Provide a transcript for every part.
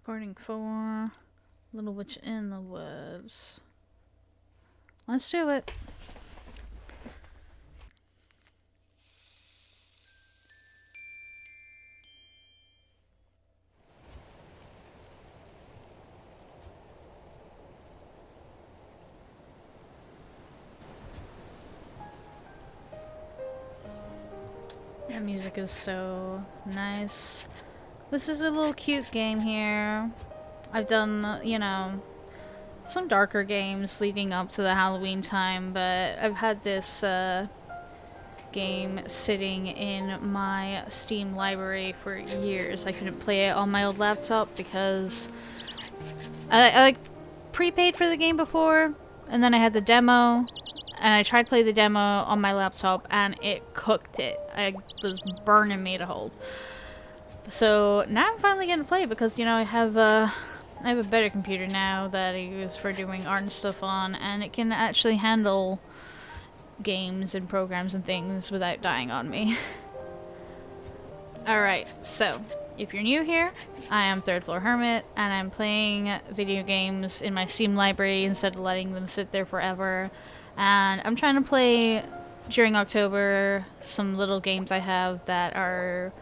Recording for Little Witch in the Woods. Let's do it. That music is so nice. This is a little cute game here. I've done, you know, some darker games leading up to the Halloween time, but I've had this game sitting in my Steam library for years. I couldn't play it on my old laptop because I like prepaid for the game before, and then I had the demo, and I tried to play the demo on my laptop, and it cooked it. I was burning me to hold. So now I'm finally gonna play because, you know, I have a better computer now that I use for doing art and stuff on, and it can actually handle games and programs and things without dying on me. Alright, so if you're new here, I am Third Floor Hermit, and I'm playing video games in my Steam library instead of letting them sit there forever. And I'm trying to play, during October, some little games I have that are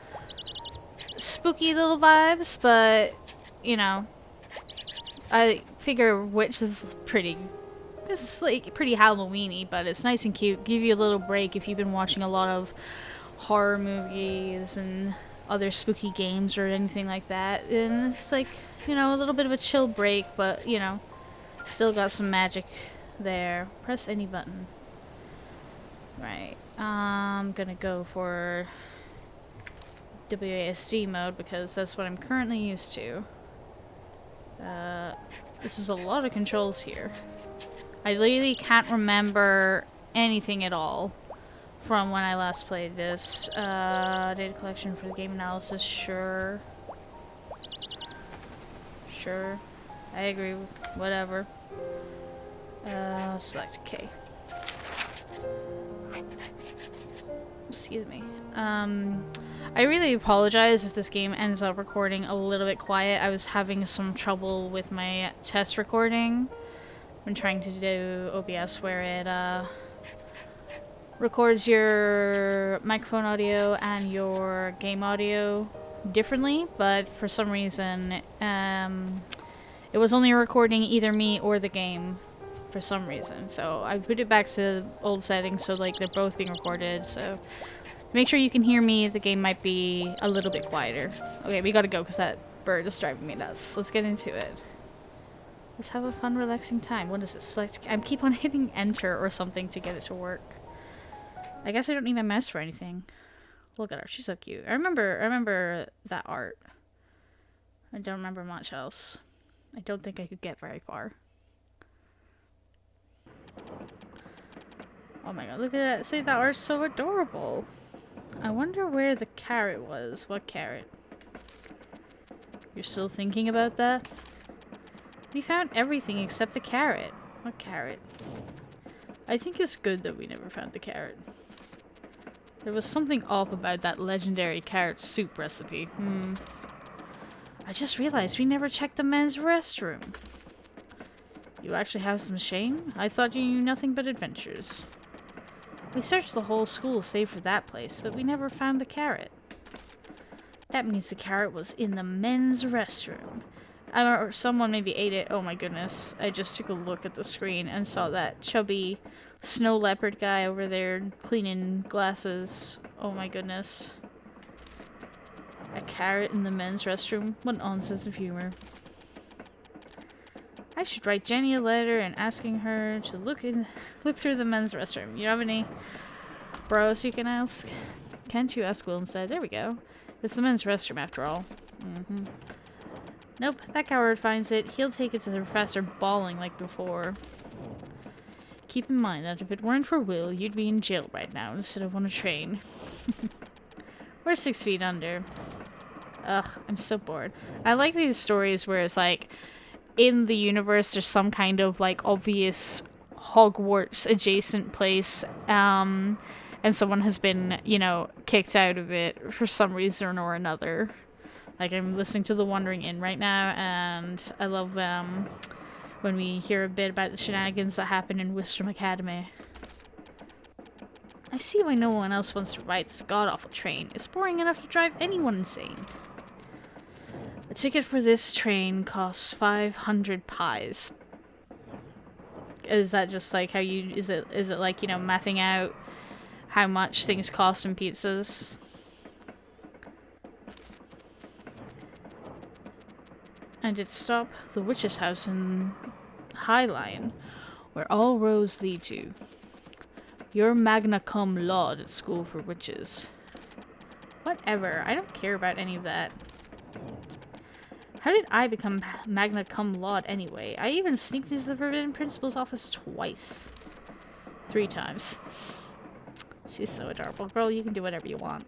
spooky little vibes, but, you know, I figure Witch is pretty... It's like pretty Halloween-y, but it's nice and cute. Give you a little break if you've been watching a lot of horror movies and other spooky games or anything like that. And it's like, you know, a little bit of a chill break, but, you know, still got some magic there. Press any button. Right. I'm gonna go for WASD mode because that's what I'm currently used to. This is a lot of controls here. I literally can't remember anything at all from when I last played this. Data collection for the game analysis, sure. Sure. I agree, whatever. Select K. Excuse me. I really apologize if this game ends up recording a little bit quiet. I was having some trouble with my test recording when trying to do OBS, where it records your microphone audio and your game audio differently, but for some reason it was only recording either me or the game for some reason. So I put it back to old settings so like they're both being recorded, so make sure you can hear me. The game might be a little bit quieter. Okay, we gotta go because that bird is driving me nuts. Let's get into it. Let's have a fun, relaxing time. What is it? Select. I keep on hitting enter or something to get it to work. I guess I don't need my mouse for anything. Look at her. She's so cute. I remember that art. I don't remember much else. I don't think I could get very far. Oh my god, look at that. See, that art's so adorable. I wonder where the carrot was. What carrot? You're still thinking about that? We found everything except the carrot. What carrot? I think it's good that we never found the carrot. There was something off about that legendary carrot soup recipe. I just realized we never checked the men's restroom. You actually have some shame? I thought you knew nothing but adventures. We searched the whole school save for that place, but we never found the carrot. That means the carrot was in the men's restroom. Or someone maybe ate it. Oh my goodness. I just took a look at the screen and saw that chubby snow leopard guy over there cleaning glasses. Oh my goodness. A carrot in the men's restroom? What nonsense of humor. I should write Jenny a letter and asking her to look through the men's restroom. You have any bros you can ask? Can't you ask Will instead? There we go. It's the men's restroom after all. Nope, that coward finds it. He'll take it to the professor bawling like before. Keep in mind that if it weren't for Will, you'd be in jail right now instead of on a train. We're 6 feet under. Ugh, I'm so bored. I like these stories where it's like, in the universe there's some kind of like obvious Hogwarts adjacent place, and someone has been, you know, kicked out of it for some reason or another. Like, I'm listening to The Wandering Inn right now, and I love when we hear a bit about the shenanigans that happen in Wisdom Academy. I see why no one else wants to ride this god-awful train. It's boring enough to drive anyone insane. A ticket for this train costs 500 pies. Is that just like how you... Is it like, you know, mathing out how much things cost in pizzas? And it stop the witch's house in High Line, where all roads lead to. You're magna cum laude at school for witches. Whatever, I don't care about any of that. How did I become magna cum laude anyway? I even sneaked into the Forbidden Principal's office twice. 3 times. She's so adorable. Girl, you can do whatever you want.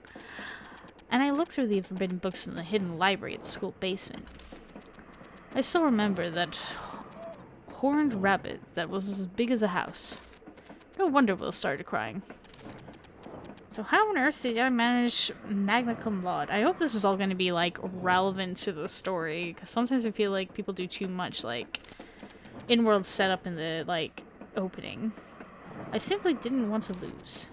And I looked through the forbidden books in the hidden library at the school basement. I still remember that horned rabbit that was as big as a house. No wonder Will started crying. So how on earth did I manage magna cum laude? I hope this is all going to be, like, relevant to the story, because sometimes I feel like people do too much, like, in-world setup in the, like, opening. I simply didn't want to lose.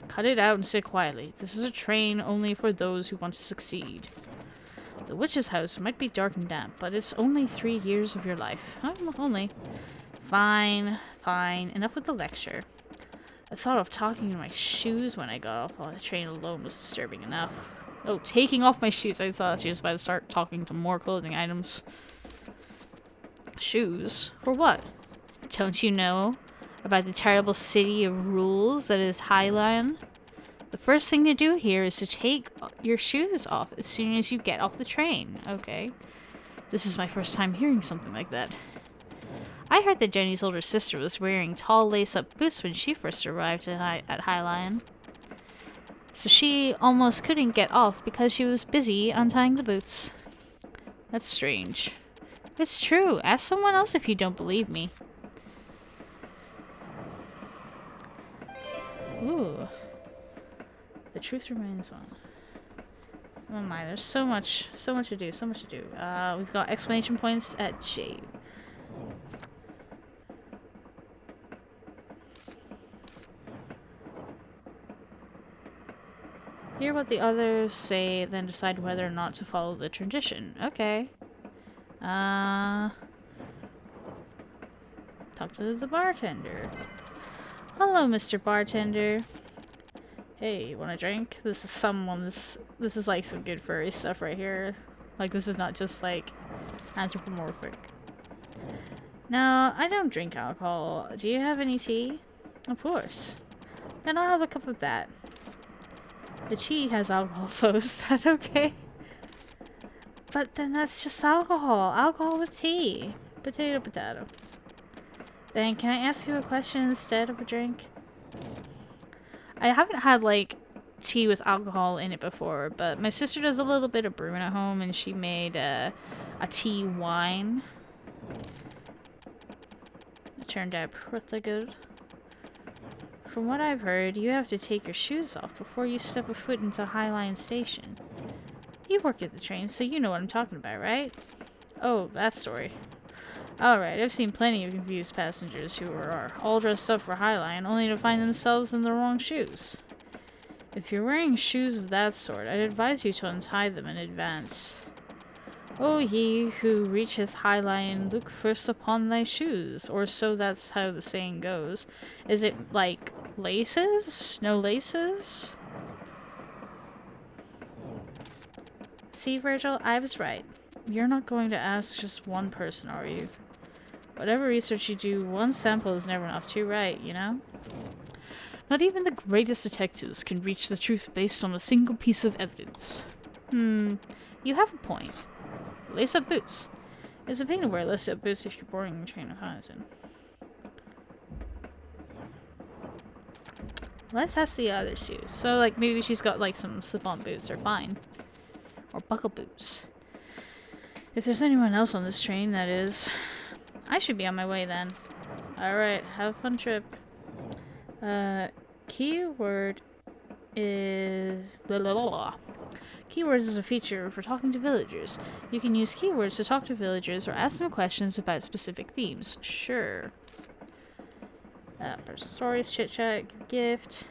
Cut it out and sit quietly. This is a train only for those who want to succeed. The witch's house might be dark and damp, but it's only 3 years of your life. Oh, only. Fine, fine. Enough with the lecture. The thought of talking in my shoes when I got off on the train alone was disturbing enough. Oh, taking off my shoes. I thought she was about to start talking to more clothing items. Shoes? For what? Don't you know about the terrible city of rules that is Highline? The first thing to do here is to take your shoes off as soon as you get off the train. Okay. This is my first time hearing something like that. I heard that Jenny's older sister was wearing tall lace-up boots when she first arrived at Highline. So she almost couldn't get off because she was busy untying the boots. That's strange. It's true. Ask someone else if you don't believe me. Ooh. The truth remains one. Oh my, there's so much to do, we've got exclamation points at J. Hear what the others say, then decide whether or not to follow the tradition. Okay. Talk to the bartender. Hello, Mr. Bartender. Hey, you want a drink? This is like some good furry stuff right here. Like, this is not just like anthropomorphic. No, I don't drink alcohol. Do you have any tea? Of course. Then I'll have a cup of that. The tea has alcohol though, is that okay? But then that's just alcohol. Alcohol with tea. Potato, potato. Then can I ask you a question instead of a drink? I haven't had, like, tea with alcohol in it before, but my sister does a little bit of brewing at home, and she made a tea wine. It turned out pretty good. From what I've heard, you have to take your shoes off before you step a foot into Highline Station. You work at the train, so you know what I'm talking about, right? Oh, that story. Alright, I've seen plenty of confused passengers who are all dressed up for Highline, only to find themselves in the wrong shoes. If you're wearing shoes of that sort, I'd advise you to untie them in advance. O ye who reacheth Highline, look first upon thy shoes, or so that's how the saying goes. Is it, like, laces? No laces? See, Virgil, I was right. You're not going to ask just one person, are you? Whatever research you do, one sample is never enough. Too right, you know? Not even the greatest detectives can reach the truth based on a single piece of evidence. You have a point. Lace-up boots. It's a pain to wear lace-up boots if you're boarding a train of Honiton. Let's ask the other shoes. So, like, maybe she's got, like, some slip-on boots are fine. Or buckle boots. If there's anyone else on this train, that is. I should be on my way then. Alright, have a fun trip. Keyword is... Blah, blah, blah, blah. Keywords is a feature for talking to villagers. You can use keywords to talk to villagers or ask them questions about specific themes. Sure. Personal stories, chit-chat, gift.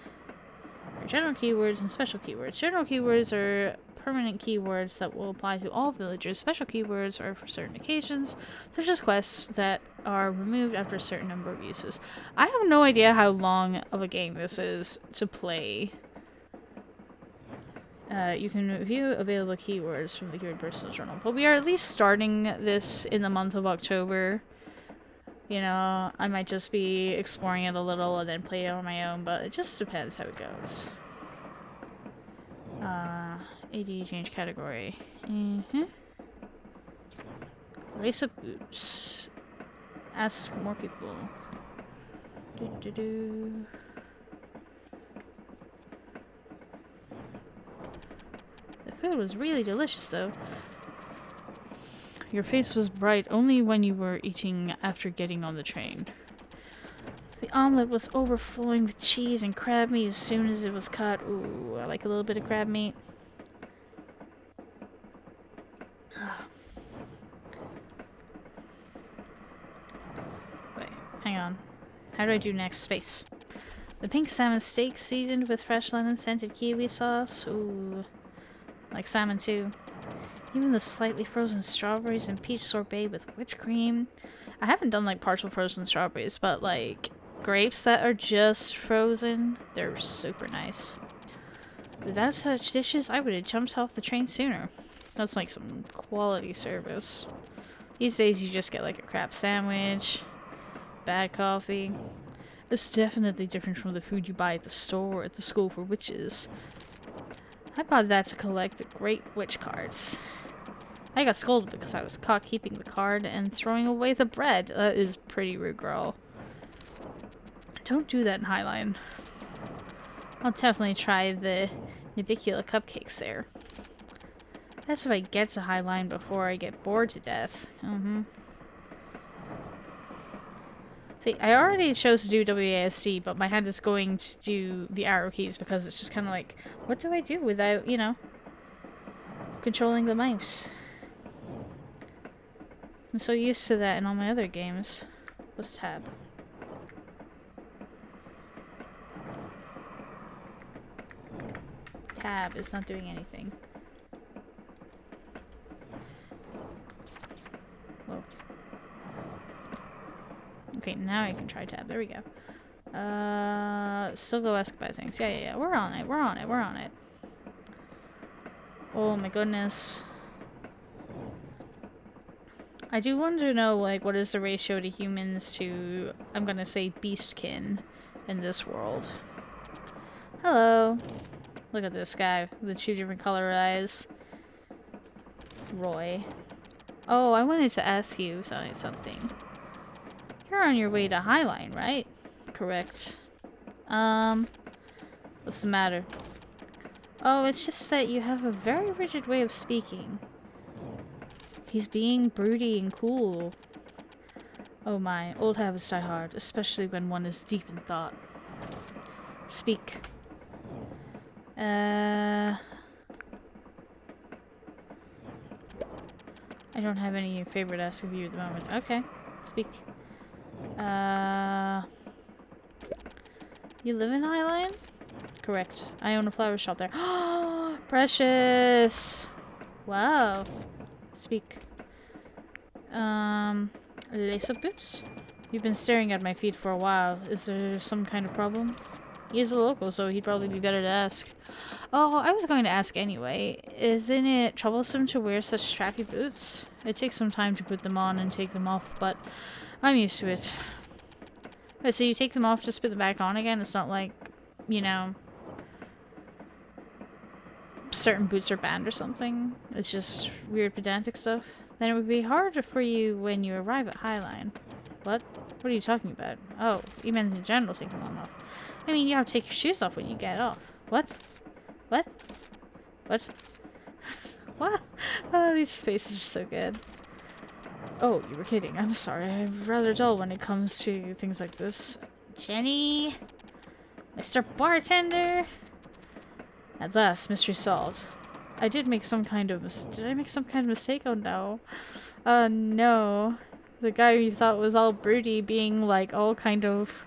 General keywords and special keywords. General keywords are permanent keywords that will apply to all villagers. Special keywords are for certain occasions, such as quests that are removed after a certain number of uses. I have no idea how long of a game this is to play. You can view available keywords from the Keyword Personal Journal. But we are at least starting this in the month of October. You know, I might just be exploring it a little and then play it on my own, but it just depends how it goes. AD change category. Lace up boots. Ask more people. The food was really delicious, though. Your face was bright only when you were eating after getting on the train. The omelet was overflowing with cheese and crab meat as soon as it was cut. Ooh, I like a little bit of crab meat. Wait, hang on. How do I do next? Space. The pink salmon steak seasoned with fresh lemon-scented kiwi sauce. Ooh, like salmon too. Even the slightly frozen strawberries and peach sorbet with whipped cream. I haven't done like partial frozen strawberries, but like grapes that are just frozen, they're super nice. Without such dishes, I would have jumped off the train sooner. That's like some quality service. These days you just get like a crab sandwich, bad coffee. It's definitely different from the food you buy at the store or at the school for witches. I bought that to collect the Great Witch cards. I got scolded because I was caught keeping the card and throwing away the bread. That is pretty rude, girl. Don't do that in Highline. I'll definitely try the Navicula cupcakes there. That's if I get to Highline before I get bored to death. See, I already chose to do WASD, but my hand is going to do the arrow keys because it's just kind of like, what do I do without, you know, controlling the mouse? I'm so used to that in all my other games. What's tab? Tab is not doing anything. Whoa. Okay, now I can try tab. There we go. Still go ask about things. Yeah. We're on it. Oh my goodness. I do want to know, like, what is the ratio to humans to, I'm gonna say, beastkin in this world. Hello. Look at this guy with the 2 different color eyes. Roy. Oh, I wanted to ask you something. You're on your way to Highline, right? Correct. What's the matter? Oh, it's just that you have a very rigid way of speaking. He's being broody and cool. Oh my, old habits die hard, especially when one is deep in thought. Speak. I don't have any favorite ask of you at the moment. Okay, speak. You live in Highline? Correct. I own a flower shop there. Precious! Wow. Speak. Lace up boots? You've been staring at my feet for a while. Is there some kind of problem? He's a local, so he'd probably be better to ask. Oh, I was going to ask anyway. Isn't it troublesome to wear such strappy boots? It takes some time to put them on and take them off, but I'm used to it. Wait, so you take them off, just put them back on again? It's not like, you know, certain boots are banned or something? It's just weird pedantic stuff? Then it would be harder for you when you arrive at Highline. What? What are you talking about? Oh, you meant in general take them off. I mean, you have to take your shoes off when you get off. What? What? What? What? Oh, these faces are so good. Oh, you were kidding. I'm sorry. I'm rather dull when it comes to things like this. Jenny? Mr. Bartender? At last, mystery solved. I did make some kind of did I make some kind of mistake? Oh no. No. The guy you thought was all broody being like all kind of,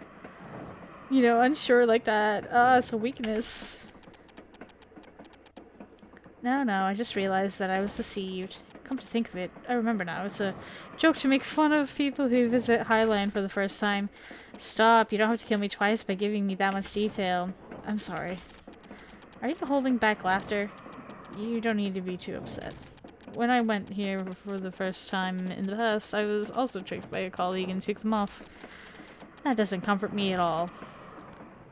you know, unsure like that. It's a weakness. No, I just realized that I was deceived. Come to think of it, I remember now. It's a joke to make fun of people who visit Highland for the first time. Stop, you don't have to kill me twice by giving me that much detail. I'm sorry. Are you holding back laughter? You don't need to be too upset. When I went here for the first time in the past, I was also tricked by a colleague and took them off. That doesn't comfort me at all.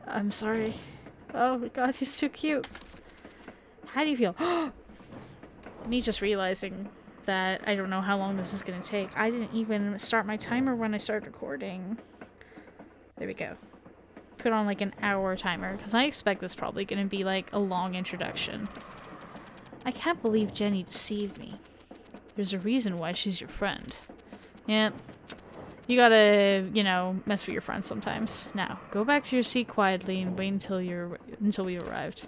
I'm sorry. Oh my god, he's too cute. How do you feel? Me just realizing that I don't know how long this is gonna take. I didn't even start my timer when I started recording. There we go. Put on like an hour timer, because I expect this is probably gonna be like a long introduction. I can't believe Jenny deceived me. There's a reason why she's your friend. Yep. You gotta, you know, mess with your friends sometimes. Now, go back to your seat quietly and wait until we arrived.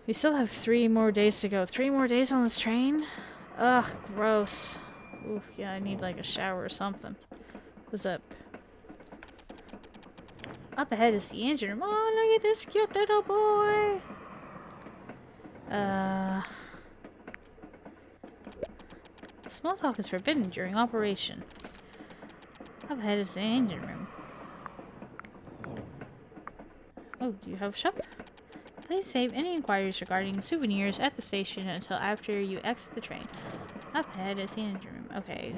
We still have 3 more days to go. 3 more days on this train? Ugh, gross. Ooh, yeah, I need like a shower or something. What's up? Up ahead is the engine room. Oh, look at this cute little boy! Small talk is forbidden during operation. Up ahead is the engine room. Oh, do you have a shop? Please save any inquiries regarding souvenirs at the station until after you exit the train. Up ahead is the engine room. Okay.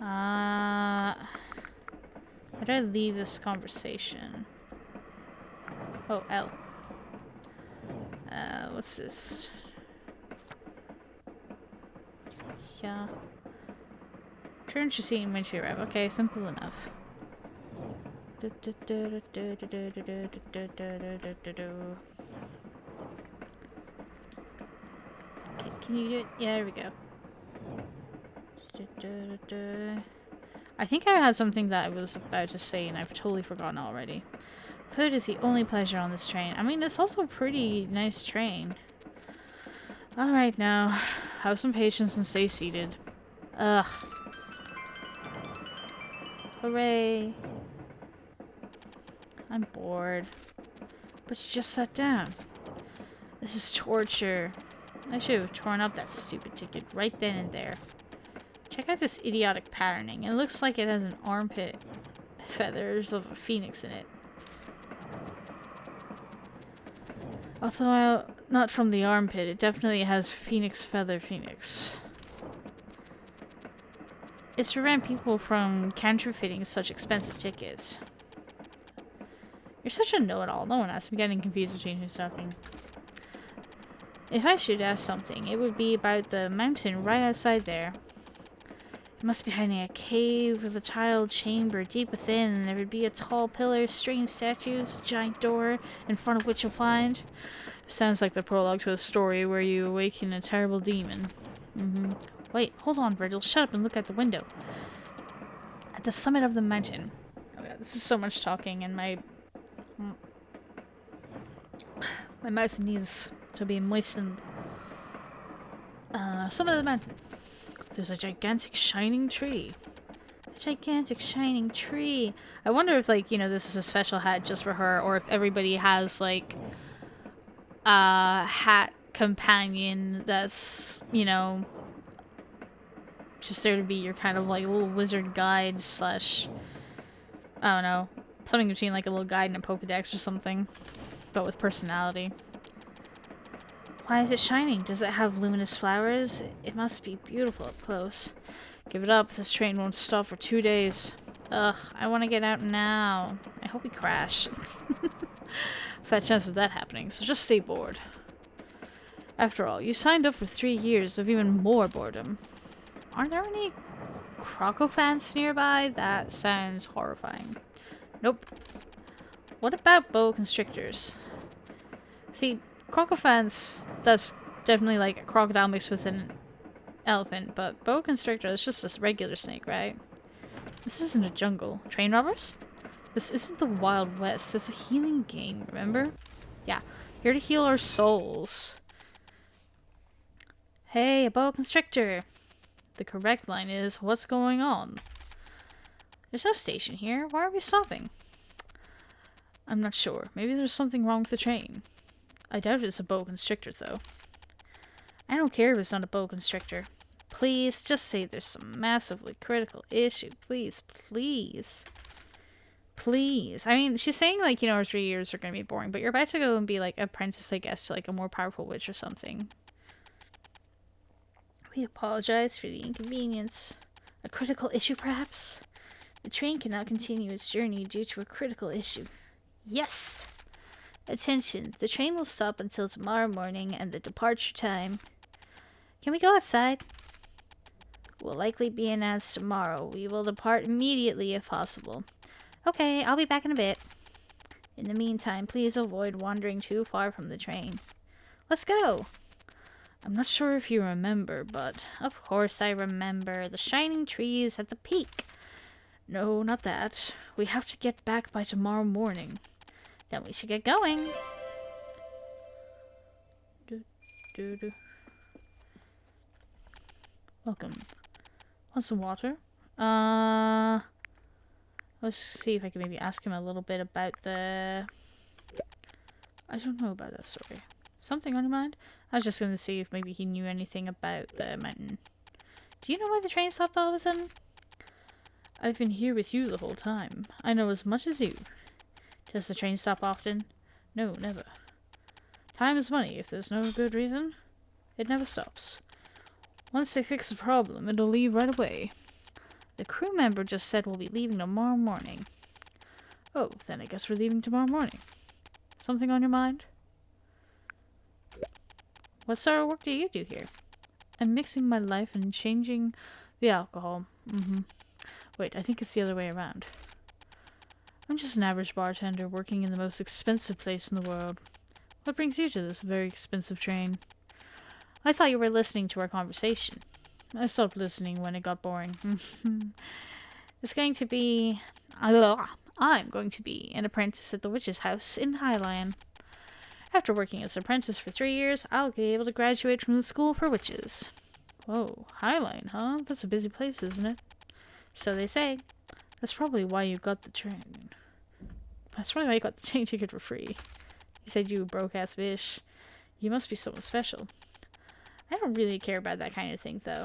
How do I leave this conversation? Oh, L. What's this? Yeah. Turn to seat when you arrive. Okay, simple enough. Okay, can you do it? Yeah, there we go. I think I had something that I was about to say and I've totally forgotten already. Food is the only pleasure on this train. I mean, it's also a pretty nice train. Alright now, have some patience and stay seated. Ugh. Hooray. I'm bored. But you just sat down. This is torture. I should have torn up that stupid ticket right then and there. Check out this idiotic patterning. It looks like it has an armpit feathers of a phoenix in it. Although not from the armpit, it definitely has phoenix. It's to prevent people from counterfeiting such expensive tickets. You're such a know-it-all. No one has. I'm getting confused between who's talking. If I should ask something, it would be about the mountain right outside there. It must be hiding a cave with a tiled chamber deep within, and there would be a tall pillar, strange statues, a giant door, in front of which you'll find. Sounds like the prologue to a story where you awaken a terrible demon. Wait, hold on, Virgil. Shut up and look out the window. At the summit of the mountain. Oh yeah, this is so much talking, and my mouth needs to be moistened. Summit of the mountain. There's a gigantic shining tree. A gigantic shining tree. I wonder if, like, you know, this is a special hat just for her, or if everybody has, like, a hat companion that's, you know, just there to be your kind of, like, little wizard guide slash, I don't know, something between, like, a little guide and a Pokedex or something, but with personality. Why is it shining? Does it have luminous flowers? It must be beautiful up close. Give it up. This train won't stop for 2 days. Ugh, I want to get out now. I hope we crash. Fat chance of that happening, so just stay bored. After all, you signed up for 3 years of even more boredom. Aren't there any Crocofants nearby? That sounds horrifying. Nope. What about boa constrictors? See, Crocofants, that's definitely like a crocodile mixed with an elephant, but boa constrictor is just this regular snake, right? This isn't a jungle. Train robbers? This isn't the Wild West. It's a healing game, remember? Yeah. Here to heal our souls. Hey, a boa constrictor. The correct line is, what's going on? There's no station here. Why are we stopping? I'm not sure. Maybe there's something wrong with the train. I doubt it's a boa constrictor, though. I don't care if it's not a boa constrictor. Please, just say there's some massively critical issue. Please, please. Please. I mean, she's saying, like, you know, our 3 years are going to be boring, but you're about to go and be, like, apprentice, I guess, to, like, a more powerful witch or something. We apologize for the inconvenience. A critical issue, perhaps? The train cannot continue its journey due to a critical issue. Yes! Attention, the train will stop until tomorrow morning and the departure time. Can we go outside? Will likely be announced tomorrow. We will depart immediately if possible. Okay, I'll be back in a bit. In the meantime, please avoid wandering too far from the train. Let's go! I'm not sure if you remember, but of course I remember. The shining trees at the peak. No, not that. We have to get back by tomorrow morning. Then we should get going. Welcome. Want some water? Let's see if I can maybe ask him a little bit about the... I don't know about that story. Something on your mind? I was just gonna see if maybe he knew anything about the mountain. Do you know why the train stopped all of a sudden? I've been here with you the whole time. I know as much as you. Does the train stop often? No, never. Time is money. If there's no good reason, it never stops. Once they fix a problem, it'll leave right away. The crew member just said we'll be leaving tomorrow morning. Oh, then I guess we're leaving tomorrow morning. Something on your mind? What sort of work do you do here? I'm mixing my life and changing the alcohol. Wait, I think it's the other way around. I'm just an average bartender working in the most expensive place in the world. What brings you to this very expensive train? I thought you were listening to our conversation. I stopped listening when it got boring. It's going to be... I'm going to be an apprentice at the witch's house in Highline. After working as an apprentice for 3 years, I'll be able to graduate from the school for witches. Whoa, Highline, huh? That's a busy place, isn't it? So they say. That's probably why you got the train. That's probably why you got the train ticket for free. You said you broke-ass bitch. You must be someone special. I don't really care about that kind of thing, though.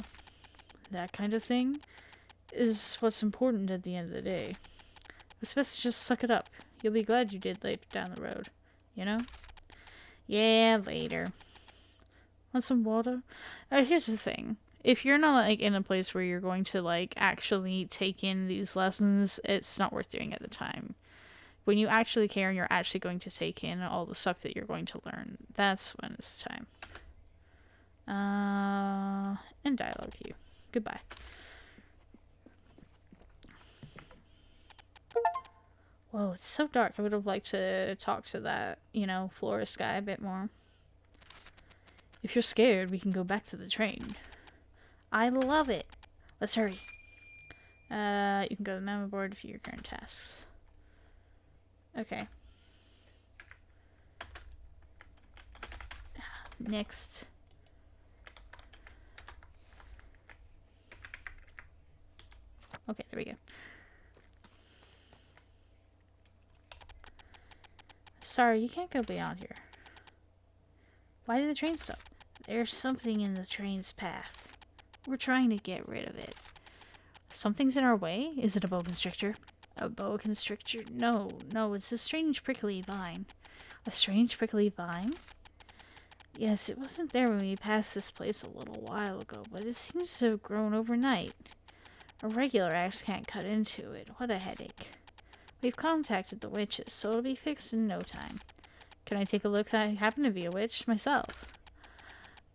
That kind of thing is what's important at the end of the day. It's best to just suck it up. You'll be glad you did later down the road. You know? Yeah, later. Want some water? Here's the thing. If you're not, like, in a place where you're going to, like, actually take in these lessons, it's not worth doing at the time. When you actually care and you're actually going to take in all the stuff that you're going to learn, that's when it's time. And dialogue queue. Goodbye. Whoa, it's so dark. I would have liked to talk to that, you know, florist guy a bit more. If you're scared, we can go back to the train. I love it. Let's hurry. You can go to the memo board for your current tasks. Okay. Next. Okay, there we go. Sorry, you can't go beyond here. Why did the train stop? There's something in the train's path. We're trying to get rid of it. Something's in our way? Is it a boa constrictor? A boa constrictor? No, it's a strange prickly vine. A strange prickly vine? Yes, it wasn't there when we passed this place a little while ago, but it seems to have grown overnight. A regular axe can't cut into it. What a headache. We've contacted the witches, so it'll be fixed in no time. Can I take a look? I happen to be a witch myself.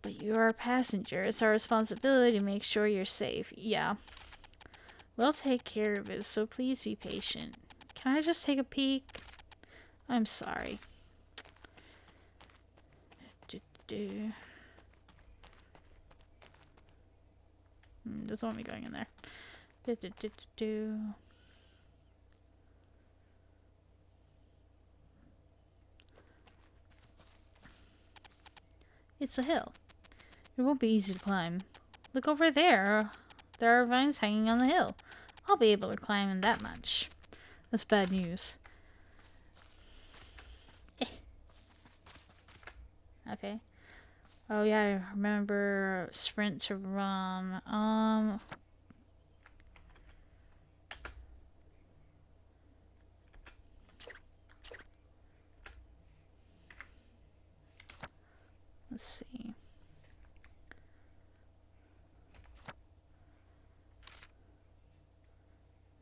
But you're a passenger. It's our responsibility to make sure you're safe. Yeah. We'll take care of it, so please be patient. Can I just take a peek? I'm sorry. Doesn't want me going in there. It's a hill. It won't be easy to climb. Look over there. There are vines hanging on the hill. I'll be able to climb in that much. That's bad news. Okay. Oh yeah, I remember sprint to run. Let's see.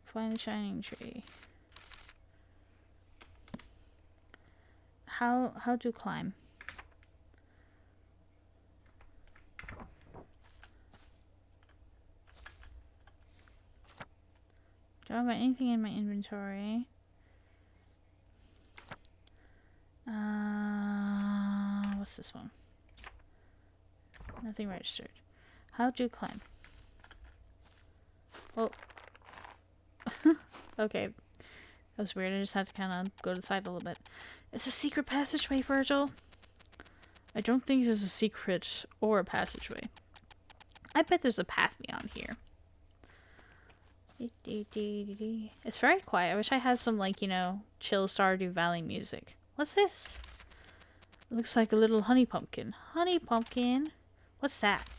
Find the shining tree. How to climb? Don't have anything in my inventory. What's this one? Nothing registered. How to climb? Oh. Okay. That was weird. I just had to kind of go to the side a little bit. It's a secret passageway, Virgil. I don't think this is a secret or a passageway. I bet there's a path beyond here. It's very quiet. I wish I had some, like, you know, chill Stardew Valley music. What's this? It looks like a little honey pumpkin. Honey pumpkin? What's that?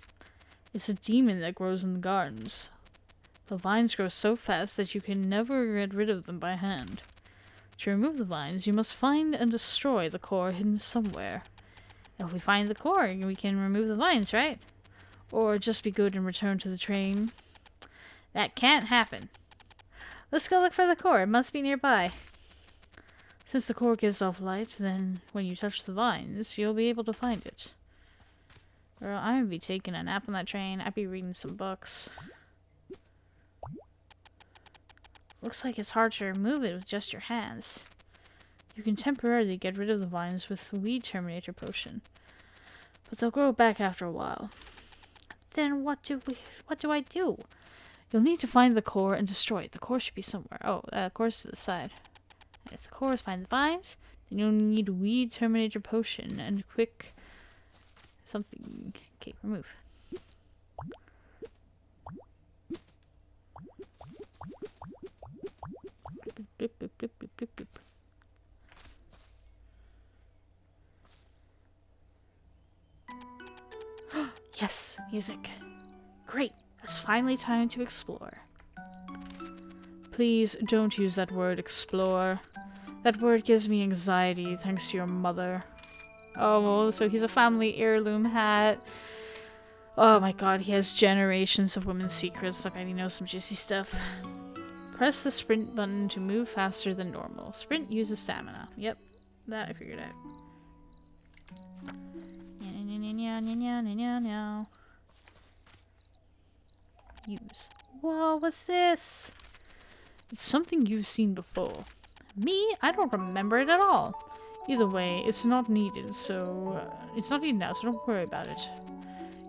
It's a demon that grows in the gardens. The vines grow so fast that you can never get rid of them by hand. To remove the vines, you must find and destroy the core hidden somewhere. If we find the core, we can remove the vines, right? Or just be good and return to the train. That can't happen. Let's go look for the core. It must be nearby. Since the core gives off light, then when you touch the vines, you'll be able to find it. Girl, I'm gonna be taking a nap on that train. I'd be reading some books. Looks like it's hard to remove it with just your hands. You can temporarily get rid of the vines with the Weed Terminator potion, but they'll grow back after a while. Then what do I do? You'll need to find the core and destroy it. The core should be somewhere. Oh, the core's to the side. And if the core is behind the vines, then you'll need Weed Terminator potion and quick something. Okay, remove. Boop, boop, boop, boop, boop, boop. Yes, music. Great. It's finally time to explore. Please don't use that word, explore. That word gives me anxiety thanks to your mother. Oh, so he's a family heirloom hat. Oh my god, he has generations of women's secrets. I bet he knows some juicy stuff. Press the sprint button to move faster than normal. Sprint uses stamina. Yep, that I figured out. Use. Whoa, what's this? It's something you've seen before. Me? I don't remember it at all. Either way, it's not needed, so... it's not needed now, so don't worry about it.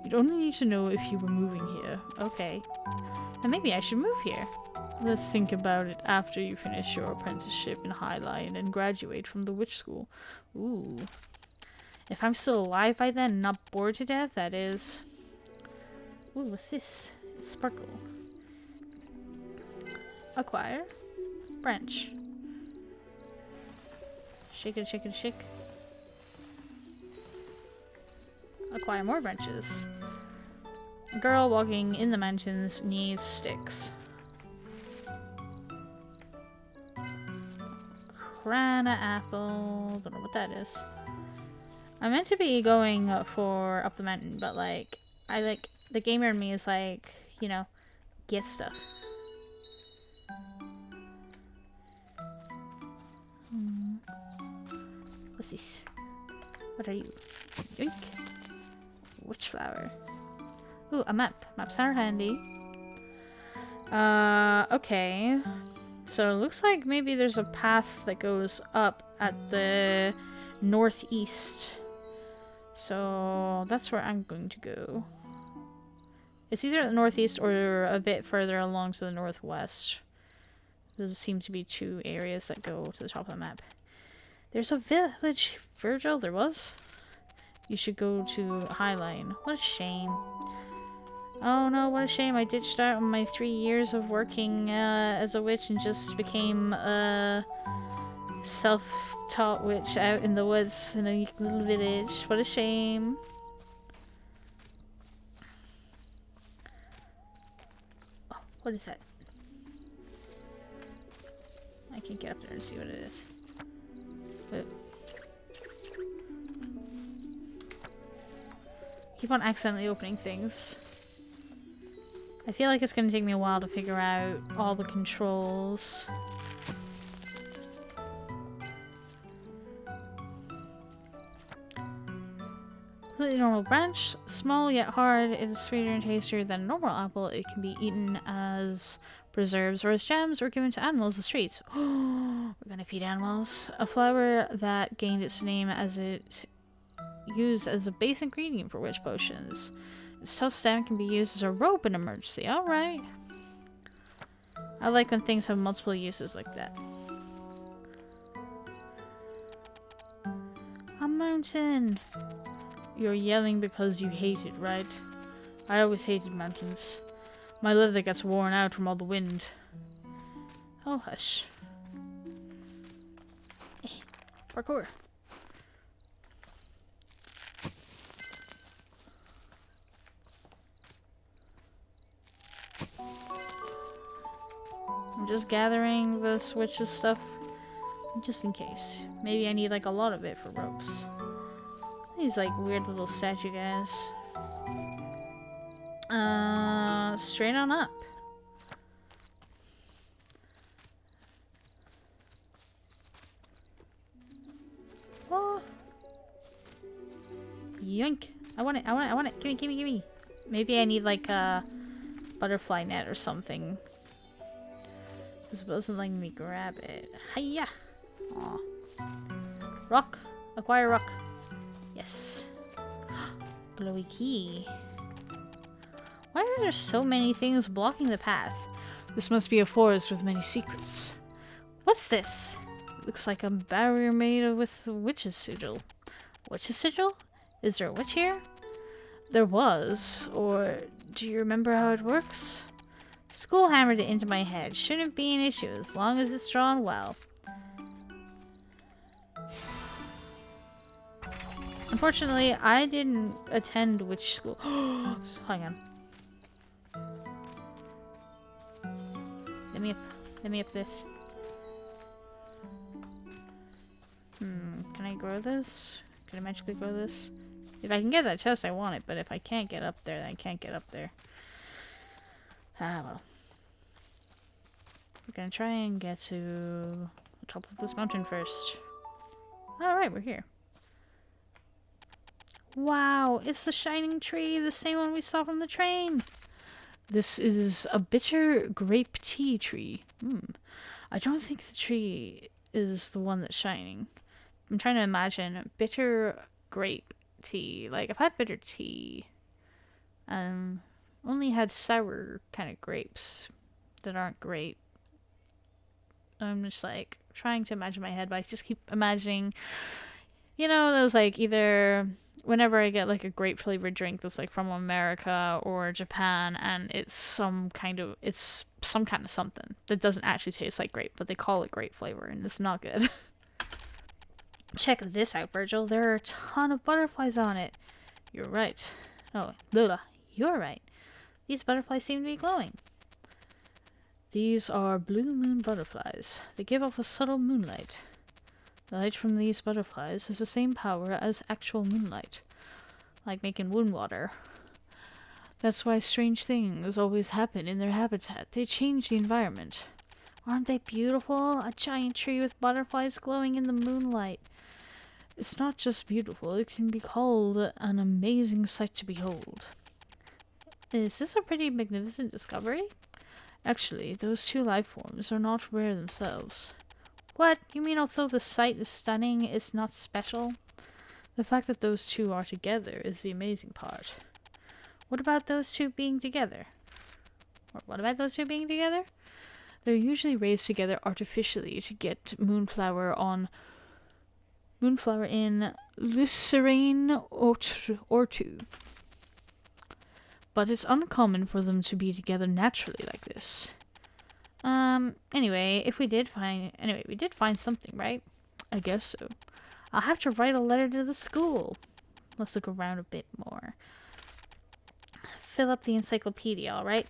You'd only need to know if you were moving here. Okay. Then maybe I should move here. Let's think about it after you finish your apprenticeship in Highline and graduate from the witch school. Ooh. If I'm still alive by then and not bored to death, that is. Ooh, what's this? It's sparkle. Acquire. Branch. Shake it, shake it, shake. Acquire more branches. A girl walking in the mountains needs sticks. Crana apple. Don't know what that is. I meant to be going for up the mountain, but like, the gamer in me is like, you know, get stuff. What's this? What are you? Yoink. Witch flower. Ooh, a map. Maps are handy. Okay. So it looks like maybe there's a path that goes up at the northeast. So that's where I'm going to go. It's either the northeast or a bit further along to the northwest. There seem to be two areas that go to the top of the map. There's a village, Virgil, there was. you should go to Highline. What a shame. Oh no, what a shame. I ditched out on my 3 years of working as a witch and just became a self-taught witch out in the woods in a little village. What a shame. Oh, what is that? I can't get up there and see what it is. But keep on accidentally opening things. I feel like it's gonna take me a while to figure out all the controls. Completely normal branch. Small yet hard. It is sweeter and tastier than a normal apple. It can be eaten as preserves or as jams or given to animals as treats. We're gonna feed animals. A flower that gained its name as it used as a base ingredient for witch potions. Its tough stem can be used as a rope in emergency. Alright. I like when things have multiple uses like that. A mountain! You're yelling because you hate it, right? I always hated mountains. My leather gets worn out from all the wind. Oh, hush. Parkour. I'm just gathering this witch's stuff just in case. Maybe I need like a lot of it for ropes. These like weird little statue guys. Straight on up. Oh. Yoink. I want it, I want it, I want it. Gimme, gimme, gimme. Maybe I need like a butterfly net or something. Because it wasn't letting me grab it. Hiya! Aw. Rock. Acquire rock. Yes. Glowy key. Why are there so many things blocking the path? This must be a forest with many secrets. What's this? Looks like a barrier made with a witch's sigil. Witch's sigil? Is there a witch here? There was. Or do you remember how it works? School hammered it into my head. Shouldn't be an issue as long as it's drawn well. Unfortunately, I didn't attend witch school. Hang on. Let me up this. Can I grow this? Can I magically grow this? If I can get that chest, I want it, but if I can't get up there, then I can't get up there. Ah, well. We're gonna try and get to the top of this mountain first. Alright, we're here. Wow, it's the shining tree, the same one we saw from the train. This is a bitter grape tea tree. I don't think the tree is the one that's shining. I'm trying to imagine bitter grape tea. Like, I've had bitter tea. Only had sour kind of grapes that aren't great. I'm just like trying to imagine in my head, but I just keep imagining, you know, those like either whenever I get like a grape flavored drink that's like from America or Japan, and it's some kind of something that doesn't actually taste like grape, but they call it grape flavor, and it's not good. Check this out, Virgil. There are a ton of butterflies on it. You're right. Oh, Lula, you're right. These butterflies seem to be glowing. These are blue moon butterflies. They give off a subtle moonlight. The light from these butterflies has the same power as actual moonlight, like making wound water. That's why strange things always happen in their habitat. They change the environment. Aren't they beautiful? A giant tree with butterflies glowing in the moonlight. It's not just beautiful, it can be called an amazing sight to behold. Is this a pretty magnificent discovery? Actually, those two life forms are not rare themselves. What? You mean although the sight is stunning, it's not special? The fact that those two are together is the amazing part. What about those two being together? Or what about those two being together? They're usually raised together artificially to get moonflower in Lucerne or two. But it's uncommon for them to be together naturally like this. Anyway, we did find something, right? I guess so. I'll have to write a letter to the school. Let's look around a bit more. Fill up the encyclopedia, alright?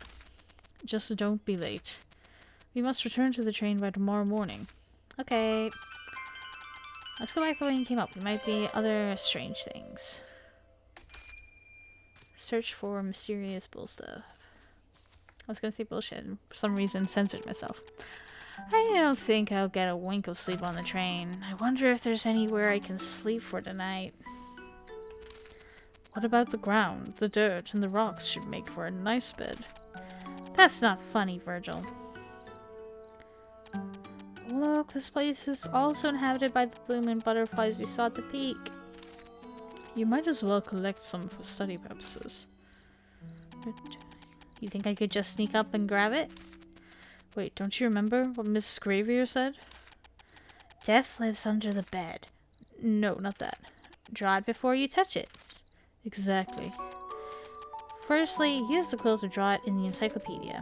Just don't be late. We must return to the train by tomorrow morning. Okay. Let's go back the way you came up. There might be other strange things. Search for mysterious bull stuff. I was gonna say bullshit and for some reason censored myself. I don't think I'll get a wink of sleep on the train. I wonder if there's anywhere I can sleep for tonight. What about the ground? The dirt and the rocks should make for a nice bed. That's not funny, Virgil. Look, this place is also inhabited by the blooming butterflies we saw at the peak. You might as well collect some for study purposes. You think I could just sneak up and grab it? Wait, don't you remember what Miss Gravier said? Death lives under the bed. No, not that. Draw it before you touch it. Exactly. Firstly, use the quill to draw it in the encyclopedia.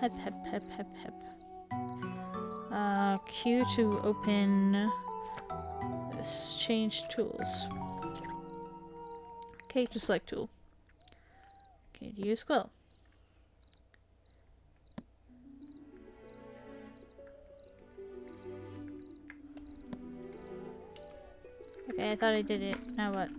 Hep, hep, hep, hep, hep. Q to open this. Change tools. Okay, to select tool. Okay, to use quill. Okay, I thought I did it. Now what?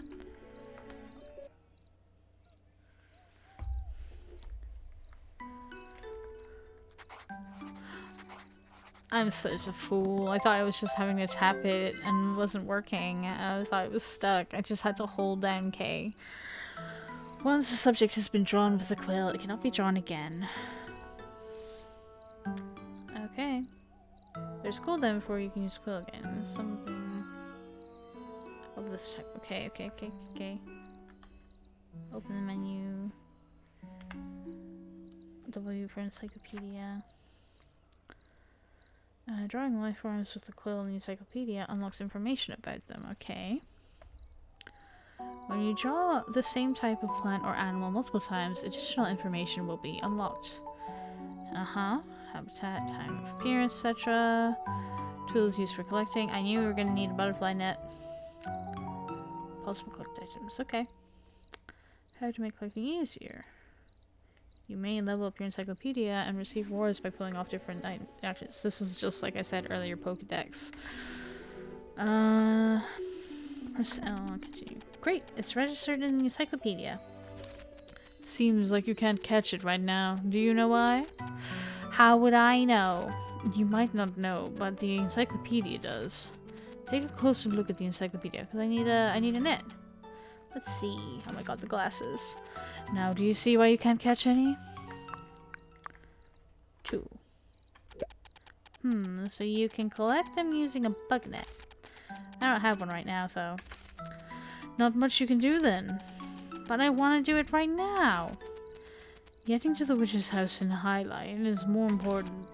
I'm such a fool. I thought I was just having to tap it and it wasn't working. I thought it was stuck. I just had to hold down K. Once the subject has been drawn with the quill, it cannot be drawn again. Okay. There's cooldown before you can use quill again. Something of this type. Okay. Open the menu. W for encyclopedia. Drawing life forms with the quill in the encyclopedia unlocks information about them. Okay. When you draw the same type of plant or animal multiple times, additional information will be unlocked. Habitat, time of appearance, etc. Tools used for collecting. I knew we were going to need a butterfly net. Possible collect items. Okay. How to make collecting easier. You may level up your encyclopedia and receive rewards by pulling off different actions. This is just, like I said earlier, Pokedex. Press L, continue. Great, it's registered in the encyclopedia. Seems like you can't catch it right now. Do you know why? How would I know? You might not know, but the encyclopedia does. Take a closer look at the encyclopedia, because I need a net. Let's see. Oh my god, the glasses. Now, do you see why you can't catch any? 2. So you can collect them using a bug net. I don't have one right now, though. Not much you can do then. But I want to do it right now. Getting to the witch's house in Highlight is more important.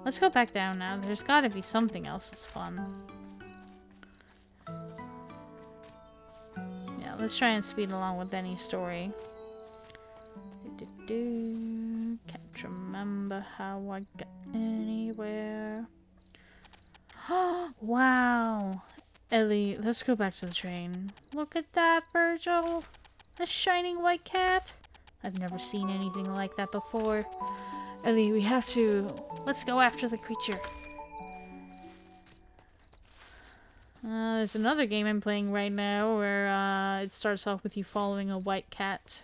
Let's go back down now. There's gotta be something else that's fun. Yeah, let's try and speed along with any story. Can't remember how I got anywhere. Wow! Ellie, let's go back to the train. Look at that, Virgil! A shining white cat? I've never seen anything like that before. Ellie, we have to... Let's go after the creature. There's another game I'm playing right now where it starts off with you following a white cat.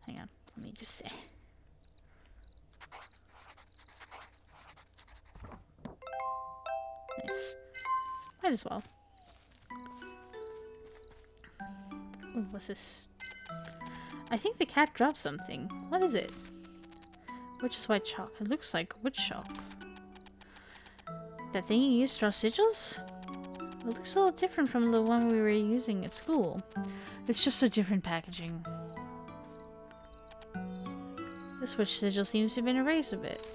Hang on, let me just say. Nice. Might as well. Ooh, what's this? I think the cat dropped something. What is it? Witch's white chalk. It looks like witch chalk. That thing you used to draw sigils? It looks a little different from the one we were using at school. It's just a different packaging. This witch sigil seems to have been erased a bit.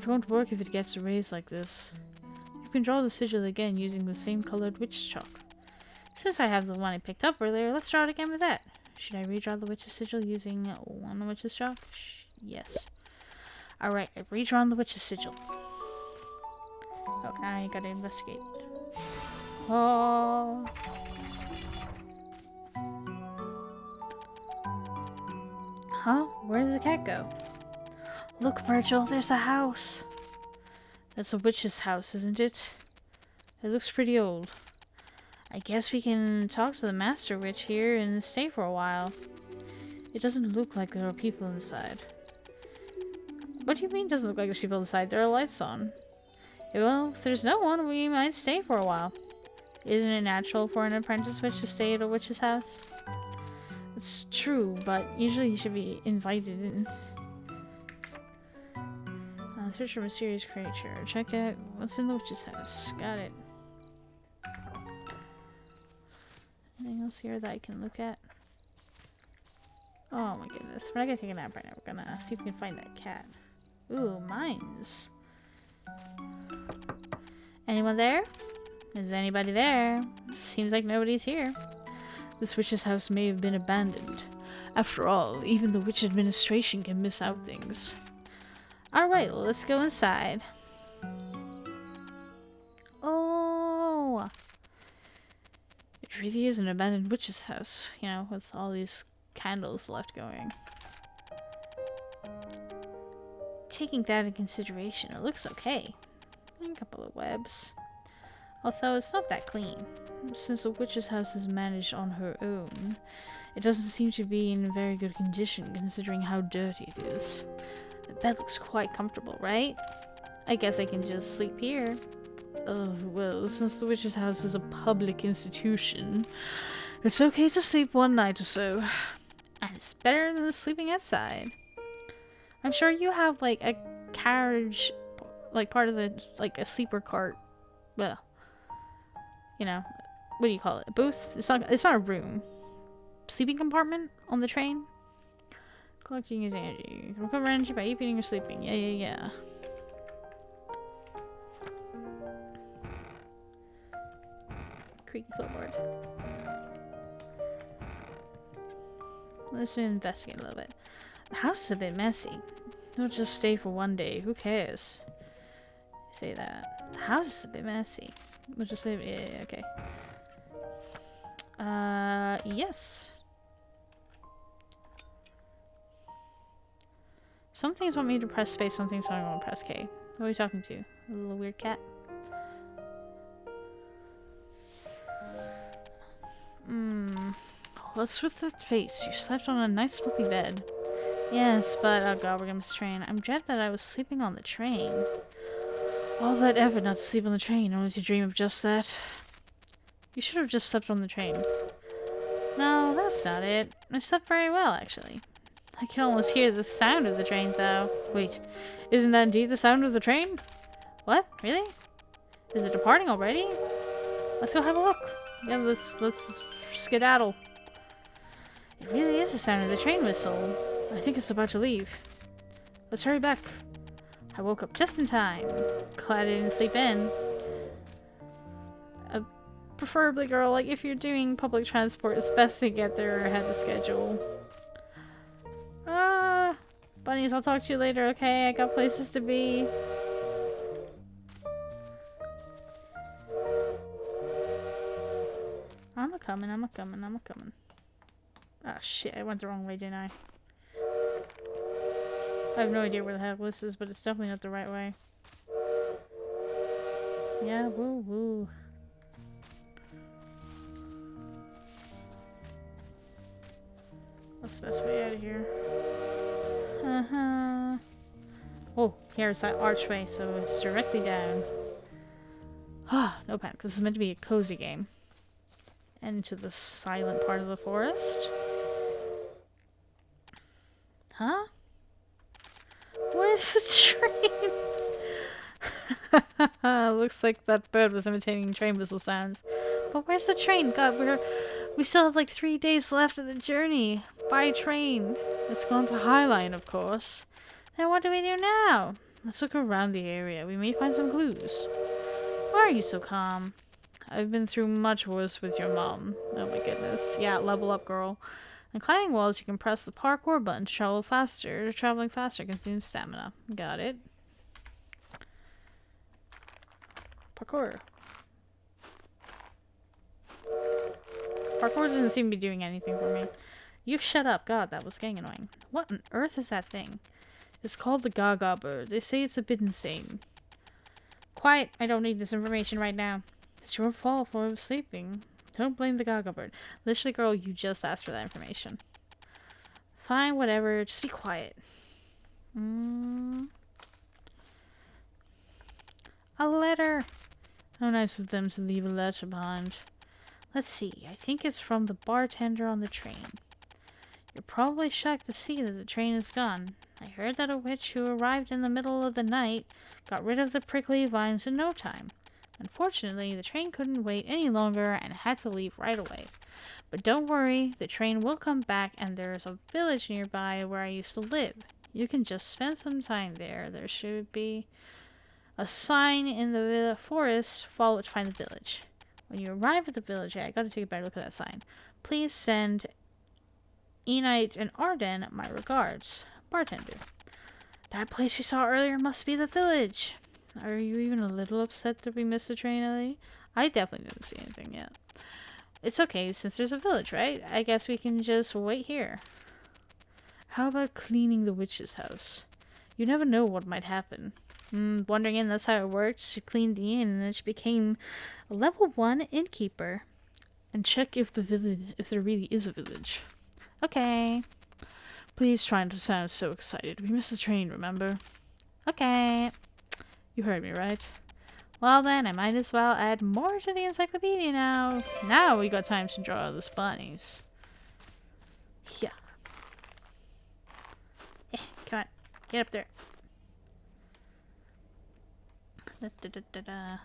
It won't work if it gets erased like this. You can draw the sigil again using the same colored witch chalk. Since I have the one I picked up earlier, let's draw it again with that. Should I redraw the witch's sigil using one witch's chalk? Yes. Alright, I've redrawn the witch's sigil. Oh, now I gotta investigate. Oh. Huh? Where did the cat go? Look, Virgil, there's a house. That's a witch's house, isn't it? It looks pretty old. I guess we can talk to the master witch here and stay for a while. It doesn't look like there are people inside. What do you mean it doesn't look like there's people inside? There are lights on. Well, if there's no one, we might stay for a while. Isn't it natural for an apprentice witch to stay at a witch's house? It's true, but usually you should be invited in. Search for a mysterious creature. Check out what's in the witch's house. Got it. Anything else here that I can look at? Oh my goodness. We're not gonna take a nap right now. We're gonna see if we can find that cat. Ooh, mines. Anyone there? Is anybody there? Seems like nobody's here. This witch's house may have been abandoned. After all, even the witch administration can miss out things. Alright, let's go inside. Oh! It really is an abandoned witch's house, you know, with all these candles left going. Taking that into consideration, it looks okay. And a couple of webs. Although it's not that clean. Since the witch's house is managed on her own, it doesn't seem to be in very good condition considering how dirty it is. The bed looks quite comfortable, right? I guess I can just sleep here. Oh, well, since the witch's house is a public institution, it's okay to sleep one night or so. And it's better than sleeping outside. I'm sure you have, like, a carriage, like, part of the, like, a sleeper cart. Well, you know, what do you call it? A booth? It's not a room. Sleeping compartment on the train? Collecting using energy. Recover energy by eating or sleeping. Yeah. Creaky floorboard. Let's investigate a little bit. The house is a bit messy. Don't just stay for one day. Who cares? Say that. The house is a bit messy. We'll just leave it. Yeah, okay. Yes. Some things want me to press space, some things want me to press K. Who are you talking to? A little weird cat? What's with the face? You slept on a nice fluffy bed. Yes, but oh god, we're gonna miss the train. I'm dread that I was sleeping on the train. All that effort not to sleep on the train, only to dream of just that. You should have just slept on the train. No, that's not it. I slept very well, actually. I can almost hear the sound of the train, though. Wait, isn't that indeed the sound of the train? What? Really? Is it departing already? Let's go have a look. Yeah, let's skedaddle. It really is the sound of the train whistle. I think it's about to leave. Let's hurry back. I woke up just in time. Glad I didn't sleep in. Preferably, girl, like if you're doing public transport, it's best to get there ahead of schedule. Bunnies, I'll talk to you later, okay? I got places to be. I'm a coming. Ah, shit, I went the wrong way, didn't I? I have no idea where the hell this is, but it's definitely not the right way. Yeah, woo. What's the best way out of here? Oh, here's that archway, so it's directly down. No panic, this is meant to be a cozy game. Into the silent part of the forest. Huh? Where's the train? Looks like that bird was imitating train whistle sounds. But where's the train? God, we still have like 3 days left of the journey. By train. It's gone to Highline, of course. Then what do we do now? Let's look around the area. We may find some clues. Why are you so calm? I've been through much worse with your mom. Oh my goodness. Yeah, level up, girl. In climbing walls, you can press the parkour button to travel faster. Traveling faster consumes stamina. Got it. Parkour. Parkour doesn't seem to be doing anything for me. You shut up. God, that was getting annoying. What on earth is that thing? It's called the Gaga bird. They say it's a bit insane. Quiet. I don't need this information right now. It's your fault for sleeping. Don't blame the Gaga bird. Literally, girl, you just asked for that information. Fine, whatever. Just be quiet. A letter. How nice of them to leave a letter behind. Let's see. I think it's from the bartender on the train. You're probably shocked to see that the train is gone. I heard that a witch who arrived in the middle of the night got rid of the prickly vines in no time. Unfortunately, the train couldn't wait any longer and had to leave right away. But don't worry, the train will come back and there's a village nearby where I used to live. You can just spend some time there. There should be a sign in the forest, follow it to find the village. When you arrive at the village, I gotta take a better look at that sign. Please send Enite and Arden my regards. Bartender. That place we saw earlier must be the village. Are you even a little upset that we missed the train, Ellie? I definitely didn't see anything yet. It's okay, since there's a village, right? I guess we can just wait here. How about cleaning the witch's house? You never know what might happen. Wandering in, that's how it worked. She cleaned the inn and then she became a level 1 innkeeper. And check if there really is a village. Okay. Please try not to sound so excited. We missed the train, remember? Okay. You heard me, right? Well then, I might as well add more to the encyclopedia now. Now we got time to draw the bunnies. Yeah. Come on. Get up there.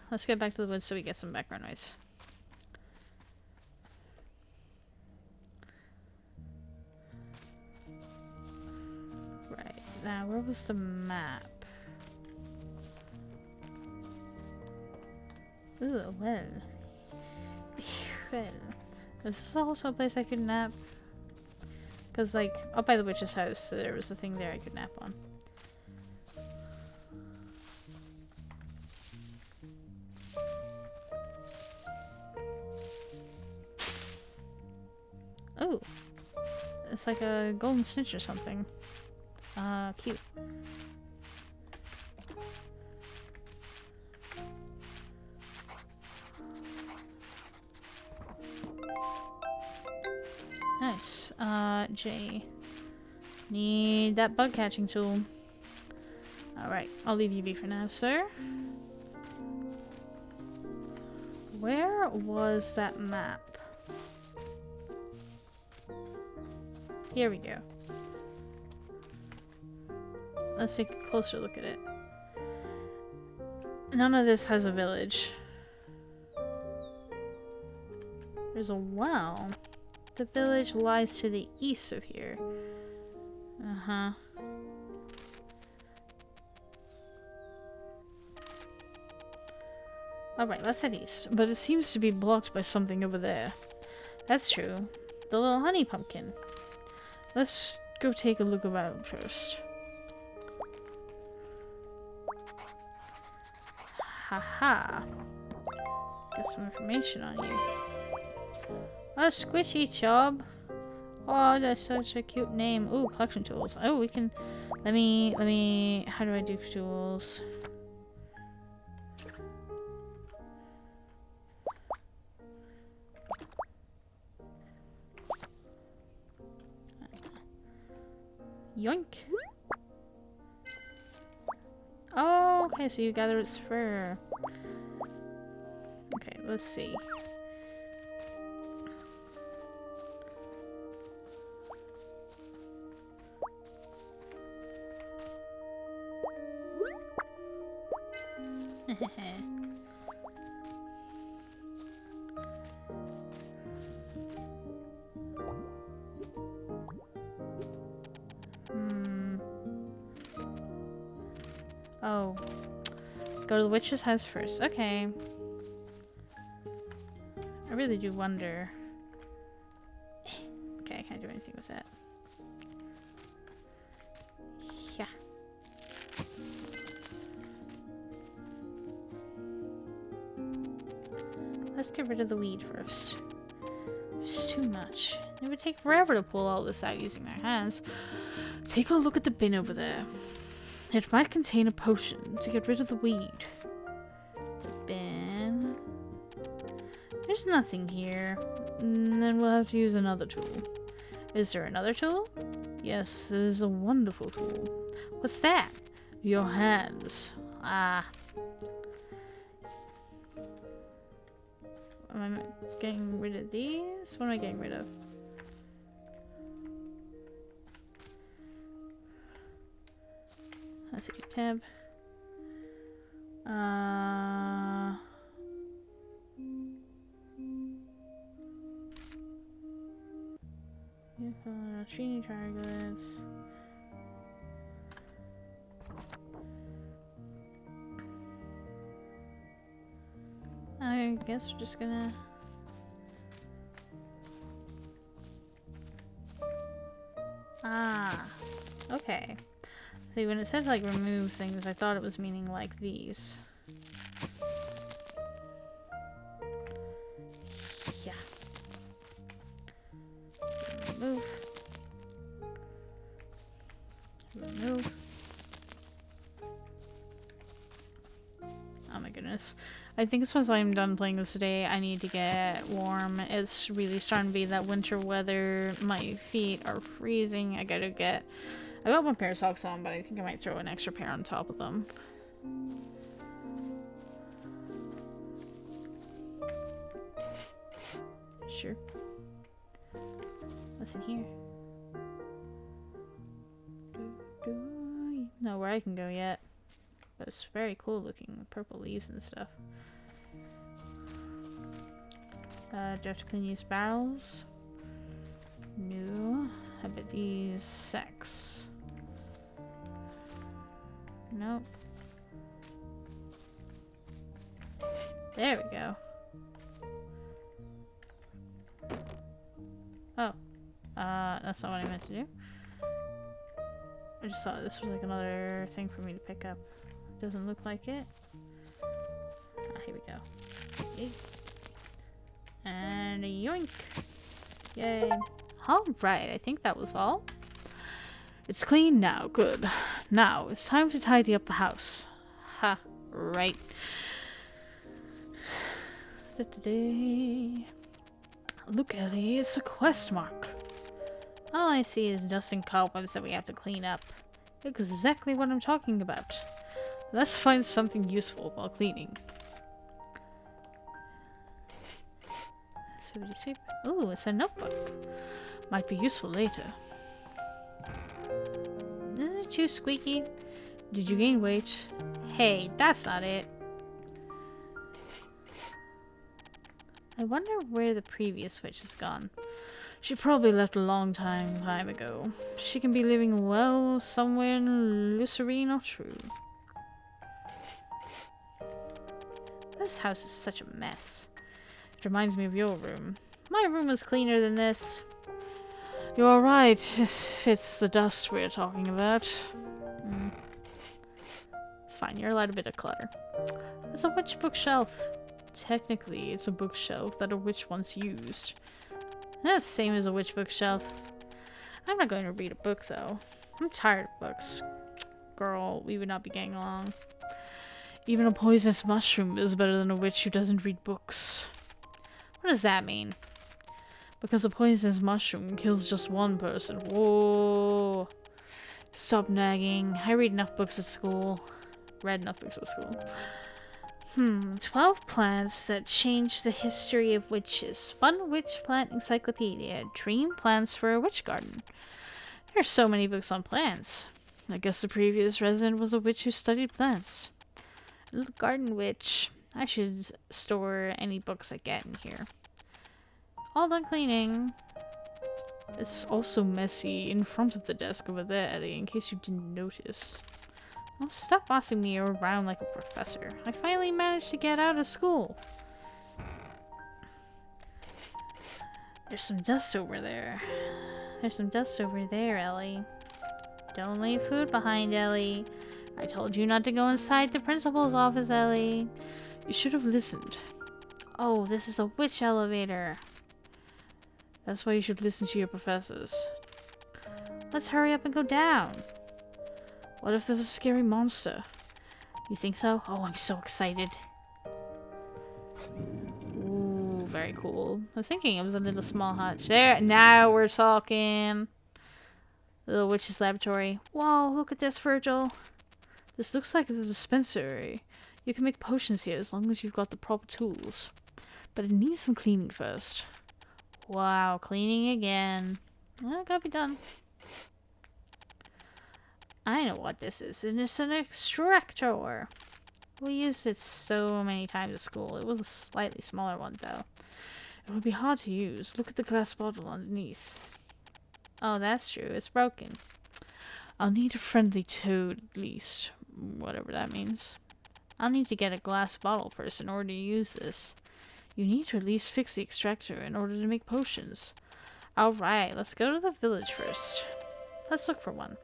Let's get back to the woods so we get some background noise. Right. Now, where was the map? Ooh, well. Well. Is this also a place I could nap? Because, like, up by the witch's house, there was a thing there I could nap on. Oh. It's like a golden snitch or something. Cute. Nice. J. Need that bug catching tool. Alright, I'll leave you be for now, sir. Where was that map? Here we go. Let's take a closer look at it. None of this has a village. There's a well. The village lies to the east of here. Uh-huh. Alright, let's head east. But it seems to be blocked by something over there. That's true. The little honey pumpkin. Let's go take a look around first. Haha. Got some information on you. Oh, Squishy Chub. Oh, that's such a cute name. Ooh, collection tools. Oh, we can... Let me... How do I do tools? Yoink. Oh, okay, so you gather its fur. Okay, let's see. Oh. Go to the witch's house first. Okay. I really do wonder. Okay, I can't do anything with that. Yeah. Let's get rid of the weed first. There's too much. It would take forever to pull all this out using my hands. Take a look at the bin over there. It might contain a potion to get rid of the weed. The bin. There's nothing here. Then we'll have to use another tool. Is there another tool? Yes, this is a wonderful tool. What's that? Your hands. Ah. Am I getting rid of these? What am I getting rid of? Let's see, tab. Treating targets. I guess we're just gonna... Ah, okay. See, when it said like remove things, I thought it was meaning like these. Yeah. Remove. Remove. Oh my goodness. I think as soon as I'm done playing this today, I need to get warm. It's really starting to be that winter weather. My feet are freezing. I got one pair of socks on, but I think I might throw an extra pair on top of them. Sure. What's in here? Not where I can go yet. But it's very cool looking with purple leaves and stuff. Do I have to clean these barrels? No. How about these sacks? Nope. There we go. Oh. That's not what I meant to do. I just thought this was like another thing for me to pick up. Doesn't look like it. Ah, here we go. Okay. And a yoink! Yay. Alright, I think that was all. It's clean now, good. Now, it's time to tidy up the house. Ha, right. Look, Ellie, it's a quest mark. All I see is dust and cobwebs that we have to clean up. Exactly what I'm talking about. Let's find something useful while cleaning. Ooh, it's a notebook. Might be useful later. Isn't it too squeaky? Did you gain weight? Hey, that's not it. I wonder where the previous witch has gone. She probably left a long time ago. She can be living well somewhere in Lucerne or True. This house is such a mess. It reminds me of your room. My room is cleaner than this. You're right. It's the dust we're talking about. It's fine. You're allowed a bit of clutter. It's a witch bookshelf. Technically, it's a bookshelf that a witch once used. That's the same as a witch bookshelf. I'm not going to read a book, though. I'm tired of books. Girl, we would not be getting along. Even a poisonous mushroom is better than a witch who doesn't read books. What does that mean? Because a poisonous mushroom kills just one person. Whoa. Stop nagging. I read enough books at school. Read enough books at school. 12 plants that changed the history of witches. Fun witch plant encyclopedia. Dream plants for a witch garden. There's so many books on plants. I guess the previous resident was a witch who studied plants. Little garden witch. I should store any books I get in here. All done cleaning. It's also messy in front of the desk over there, Ellie, in case you didn't notice. Oh, stop bossing me around like a professor. I finally managed to get out of school. There's some dust over there. There's some dust over there, Ellie. Don't leave food behind, Ellie. I told you not to go inside the principal's office, Ellie. You should have listened. Oh, this is a witch elevator. That's why you should listen to your professors. Let's hurry up and go down. What if there's a scary monster? You think so? Oh, I'm so excited. Ooh, very cool. I was thinking it was a little small hutch. There, now we're talking. Little witch's laboratory. Whoa, look at this, Virgil. This looks like a dispensary. You can make potions here as long as you've got the proper tools. But it needs some cleaning first. Wow, cleaning again. Well, gotta be done. I know what this is, and it's an extractor. We used it so many times at school. It was a slightly smaller one, though. It would be hard to use. Look at the glass bottle underneath. Oh, that's true. It's broken. I'll need a friendly toad, at least. Whatever that means. I'll need to get a glass bottle first in order to use this. You need to at least fix the extractor in order to make potions. Alright, let's go to the village first. Let's look for one.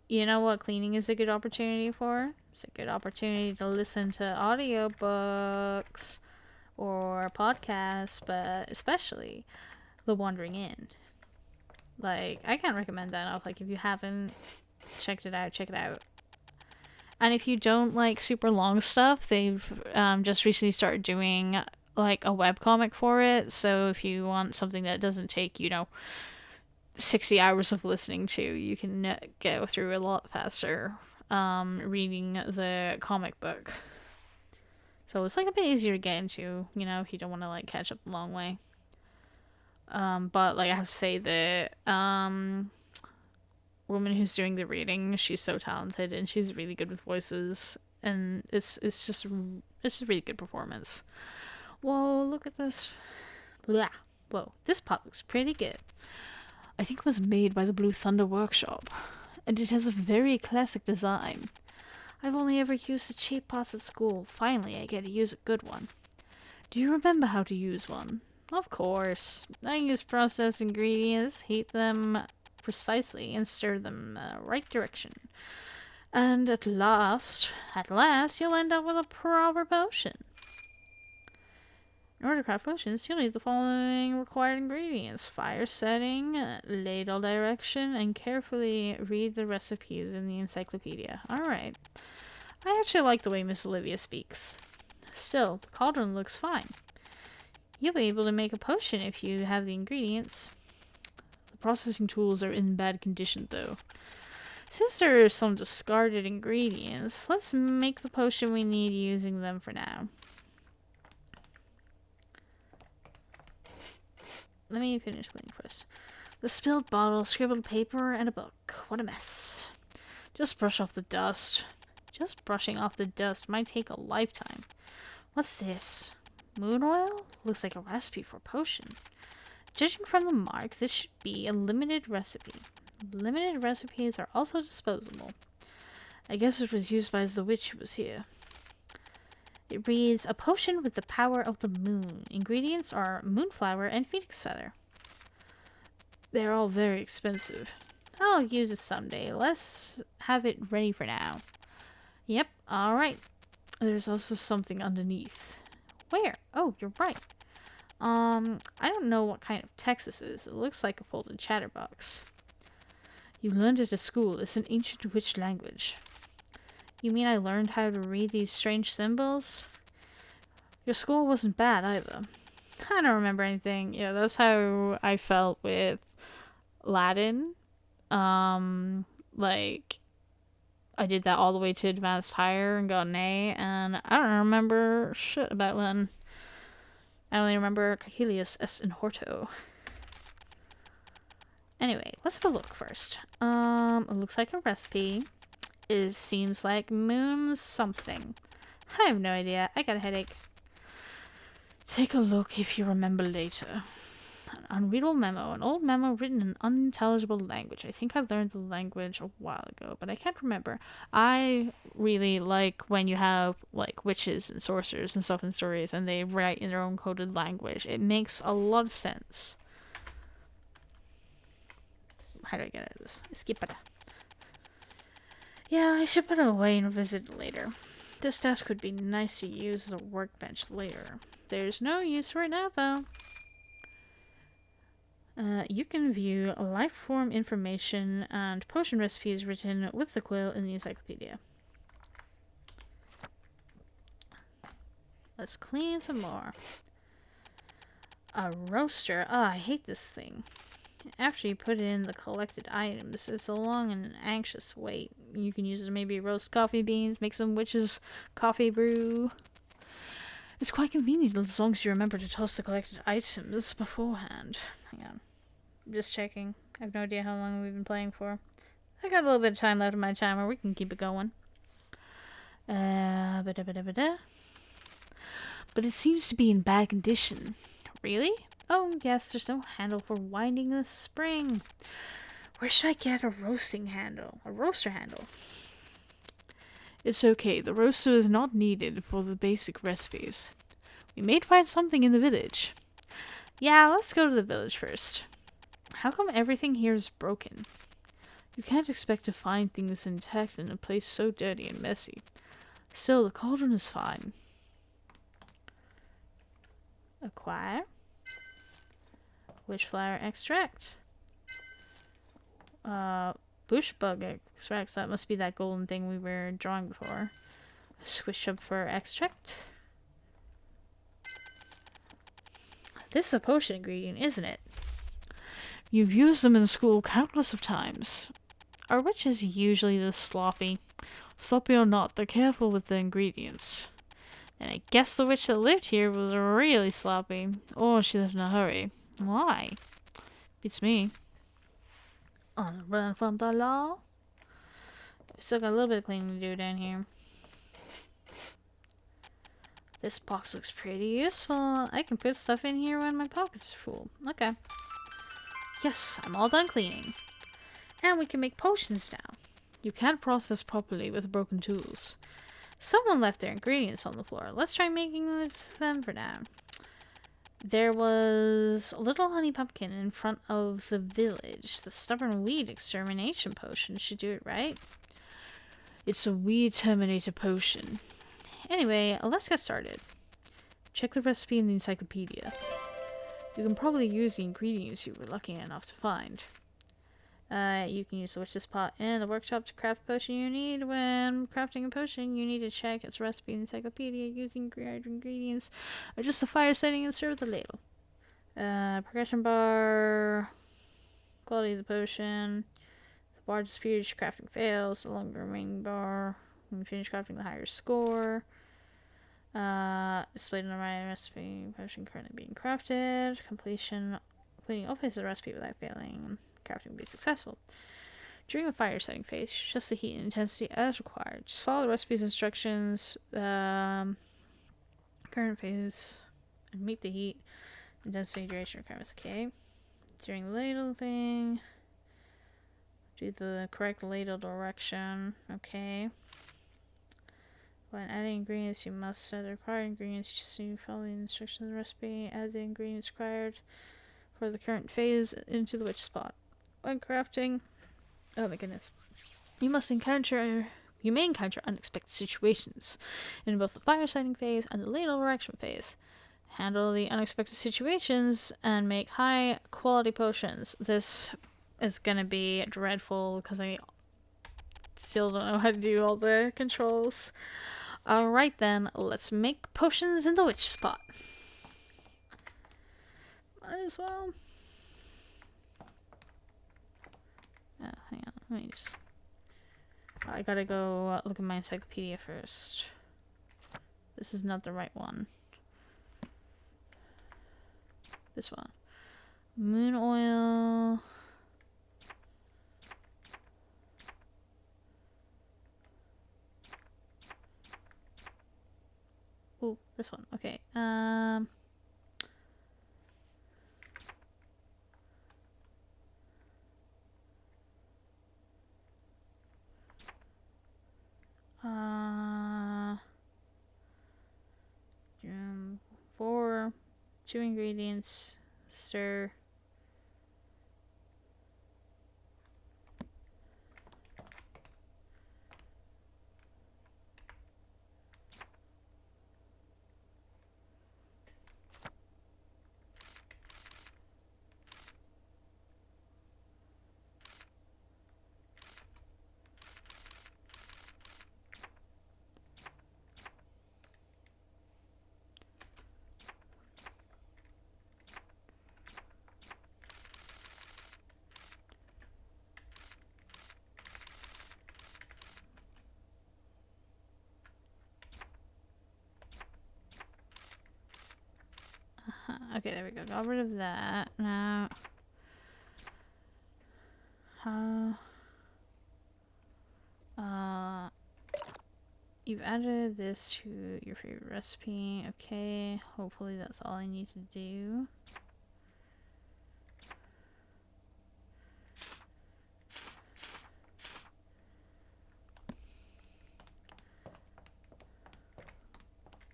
You know what cleaning is a good opportunity for? It's a good opportunity to listen to audiobooks or podcasts, but especially The Wandering Inn. Like, I can't recommend that enough. Like, if you haven't checked it out, check it out. And if you don't like super long stuff, they've just recently started doing like a webcomic for it. So if you want something that doesn't take, 60 hours of listening to, you can go through a lot faster reading the comic book. So it's like a bit easier to get into, if you don't want to like catch up a long way. But like I have to say the woman who's doing the reading, she's so talented and she's really good with voices, and it's just a really good performance. Whoa, look at this. Blah. Whoa, this pot looks pretty good. I think it was made by the Blue Thunder Workshop, and it has a very classic design. I've only ever used the cheap pots at school. Finally, I get to use a good one. Do you remember how to use one? Of course. I use processed ingredients, heat them precisely, and stir them the right direction. And at last, you'll end up with a proper potion. In order to craft potions, you'll need the following required ingredients: fire setting, ladle direction, and carefully read the recipes in the encyclopedia. Alright. I actually like the way Miss Olivia speaks. Still, the cauldron looks fine. You'll be able to make a potion if you have the ingredients. The processing tools are in bad condition, though. Since there are some discarded ingredients, let's make the potion we need using them for now. Let me finish cleaning first. The spilled bottle, scribbled paper, and a book. What a mess. Just brush off the dust. Just brushing off the dust might take a lifetime. What's this? Moon oil? Looks like a recipe for a potion. Judging from the mark, this should be a limited recipe. Limited recipes are also disposable. I guess it was used by the witch who was here. It reads, a potion with the power of the moon. Ingredients are moonflower and phoenix feather. They're all very expensive. I'll use it someday. Let's have it ready for now. Yep, alright. There's also something underneath. Where? Oh, you're right. I don't know what kind of text this is. It looks like a folded chatterbox. You learned it at school. It's an ancient witch language. You mean I learned how to read these strange symbols? Your school wasn't bad either. I don't remember anything. Yeah, that's how I felt with Latin. Like, I did that all the way to advanced higher and got an A, and I don't remember shit about Latin. I only remember Caecilius est in horto. Anyway, let's have a look first. It looks like a recipe. It seems like moon something. I have no idea. I got a headache. Take a look if you remember later. An unreadable memo. An old memo written in unintelligible language. I think I learned the language a while ago, but I can't remember. I really like when you have, like, witches and sorcerers and stuff in stories, and they write in their own coded language. It makes a lot of sense. How do I get out of this? Skip it. Yeah, I should put it away and visit it later. This desk would be nice to use as a workbench later. There's no use for it now, though. You can view life form information and potion recipes written with the quill in the encyclopedia. Let's clean some more. A roaster. Oh, I hate this thing. After you put in the collected items, it's a long and anxious wait. You can use it to maybe roast coffee beans, make some witch's coffee brew. It's quite convenient as long as you remember to toss the collected items beforehand. Hang on. I'm just checking. I have no idea how long we've been playing for. I got a little bit of time left in my timer. We can keep it going. But it seems to be in bad condition. Really? Oh, yes, there's no handle for winding the spring. Where should I get a roasting handle? A roaster handle? It's okay. The roaster is not needed for the basic recipes. We may find something in the village. Yeah, let's go to the village first. How come everything here is broken? You can't expect to find things intact in a place so dirty and messy. Still, the cauldron is fine. Acquire. Witchflower extract. Bush bug extracts. That must be that golden thing we were drawing before. Switch up for extract. This is a potion ingredient, isn't it? You've used them in school countless of times. Are witches usually this sloppy? Sloppy or not, they're careful with the ingredients. And I guess the witch that lived here was really sloppy. Or she lived in a hurry. Why? Beats me. On the run from the law. We still got a little bit of cleaning to do down here. This box looks pretty useful. I can put stuff in here when my pockets are full. Okay. Yes, I'm all done cleaning. And we can make potions now. You can't process properly with broken tools. Someone left their ingredients on the floor. Let's try making them for now. There was a little honey pumpkin in front of the village. The stubborn weed extermination potion should do it, right? It's a weed terminator potion. Anyway, let's get started. Check the recipe in the encyclopedia. You can probably use the ingredients you were lucky enough to find. You can use the witch's pot in the workshop to craft the potion you need. When crafting a potion, you need to check its recipe in the encyclopedia using ingredients. Adjust the fire setting and serve the ladle. Progression bar. Quality of the potion. The bar disappears, crafting fails. The longer remaining bar. When you finish crafting, the higher score. Displayed on the right recipe. Potion currently being crafted. Completing all phases of the recipe without failing. Crafting will be successful. During the fire setting phase, adjust the heat and intensity as required. Just follow the recipe's instructions. Current phase and meet the heat, intensity, duration requirements. Okay. During the ladle thing, do the correct ladle direction. Okay. When adding ingredients, you must add the required ingredients. Just follow the instructions of the recipe. Add the ingredients required for the current phase into the witch spot. When crafting, oh my goodness, you may encounter unexpected situations in both the fire setting phase and the ladle erection phase. Handle the unexpected situations and make high quality potions. This is gonna be dreadful because I still don't know how to do all the controls. Alright then, let's make potions in the witch spot. Might as well. Oh, hang on. Let me just... I gotta go look at my encyclopedia first. This is not the right one. This one. Moon oil. Ooh, this one. Okay. 2 ingredients. Stir. Okay, there we go. Got rid of that. Now, you've added this to your favorite recipe. Okay, hopefully that's all I need to do.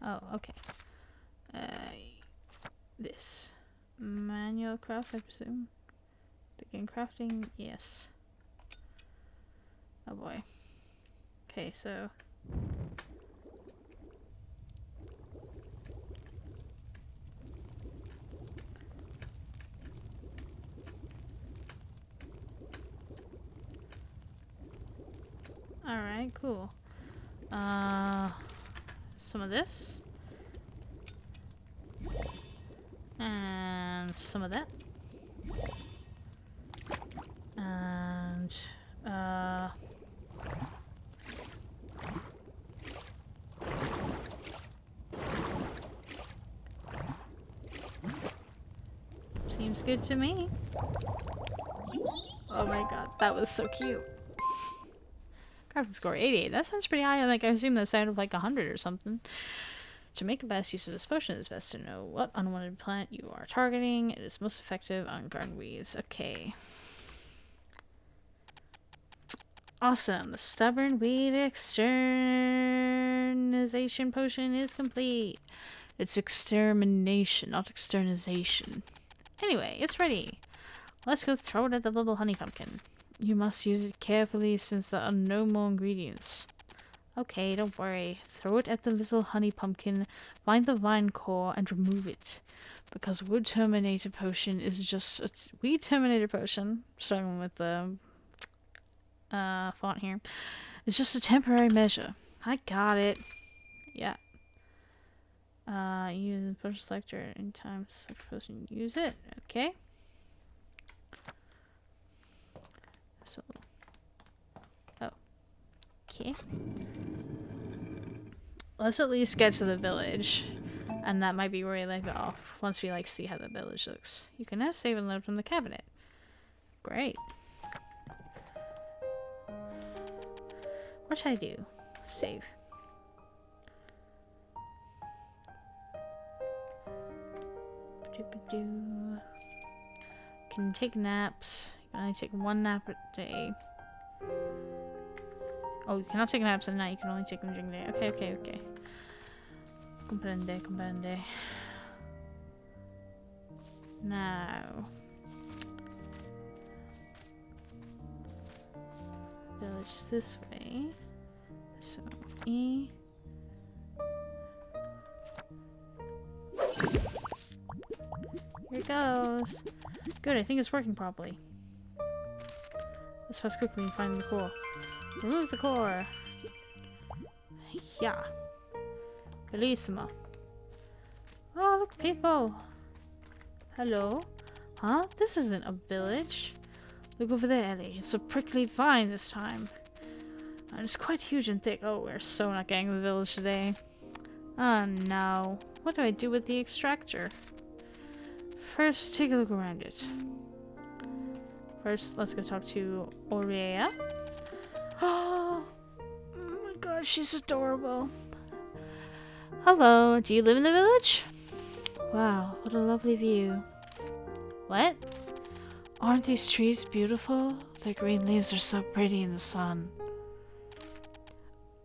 Oh, okay. This. Manual craft, I presume. Begin crafting, yes. Oh boy. Okay, so... Alright, cool. Some of this. And some of that. And, seems good to me. Oh my god, that was so cute. Crafting score 88. That sounds pretty high. Like, I assume that's out of like 100 or something. To make the best use of this potion, it's best to know what unwanted plant you are targeting. It is most effective on garden weeds. Okay. Awesome. The stubborn weed externization potion is complete. It's extermination, not externization. Anyway, it's ready. Let's go throw it at the little honey pumpkin. You must use it carefully since there are no more ingredients. Okay, don't worry. Throw it at the little honey pumpkin, find the vine core, and remove it. Because Wood Terminator Potion is just a Weed Terminator Potion, struggling with the font here, it's just a temporary measure. I got it. Yeah. Use the potion selector anytime select potion, use it. Okay. So, okay. Let's at least get to the village, and that might be where we leave it off once we like see how the village looks. You can now save and load from the cabinet. Great. What should I do? Save. Can take naps. You can only take 1 nap a day. Oh, you cannot take naps at night. You can only take them during the day. Okay. Comprende. Now. Village is this way. So, E. Here it goes. Good, I think it's working properly. Let's press quickly and find the core. Remove the core. Yeah. Bellissimo. Oh, look, people. Hello. Huh? This isn't a village. Look over there, Ellie. It's a prickly vine this time. And it's quite huge and thick. Oh, we're so not getting to the village today. Oh no. What do I do with the extractor? First, take a look around it. First, let's go talk to Aurea. Oh my god, she's adorable. Hello, do you live in the village? Wow, what a lovely view. What? Aren't these trees beautiful? Their green leaves are so pretty in the sun.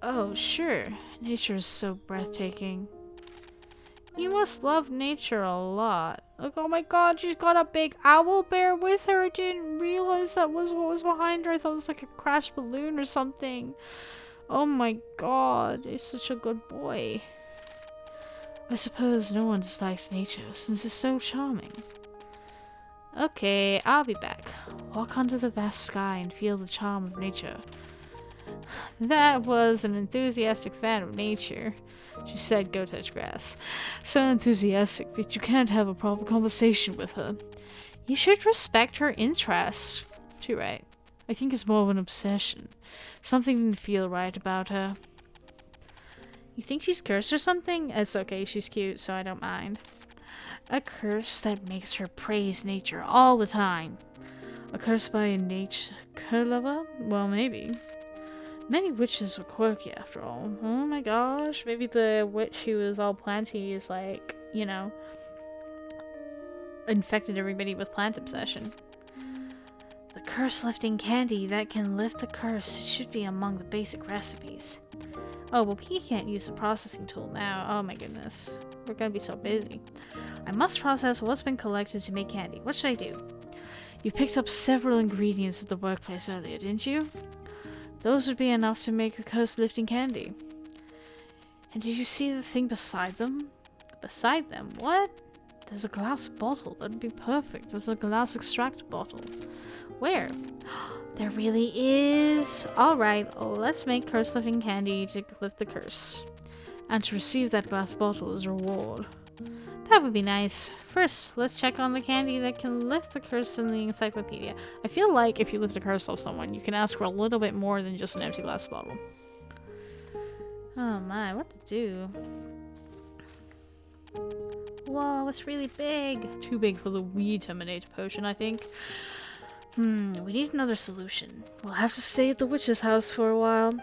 Oh, sure. Nature is so breathtaking. You must love nature a lot. Like, oh my god, she's got a big owl bear with her. I didn't realize that was what was behind her. I thought it was like a crashed balloon or something. Oh my god, he's such a good boy. I suppose no one dislikes nature since it's so charming. Okay, I'll be back. Walk under the vast sky and feel the charm of nature. That was an enthusiastic fan of nature. She said, go touch grass. So enthusiastic that you can't have a proper conversation with her. You should respect her interests. Too right. I think it's more of an obsession. Something didn't feel right about her. You think she's cursed or something? It's okay, she's cute, so I don't mind. A curse that makes her praise nature all the time. A curse by a nature lover? Well, maybe. Many witches were quirky after all. Oh my gosh, maybe the witch who was all planty is like, you know, infected everybody with plant obsession. The curse-lifting candy that can lift the curse. It should be among the basic recipes. Oh, well, he can't use the processing tool now. Oh my goodness. We're gonna be so busy. I must process what's been collected to make candy. What should I do? You picked up several ingredients at the workplace earlier, didn't you? Those would be enough to make the curse-lifting candy. And did you see the thing beside them? Beside them? What? There's a glass bottle. That'd be perfect. There's a glass extract bottle. Where? There really is. Alright, let's make curse-lifting candy to lift the curse. And to receive that glass bottle as a reward. That would be nice. First, let's check on the candy that can lift the curse in the encyclopedia. I feel like if you lift a curse off someone, you can ask for a little bit more than just an empty glass bottle. Oh my, what to do? Whoa, it's really big. Too big for the wee Terminator potion, I think. We need another solution. We'll have to stay at the witch's house for a while.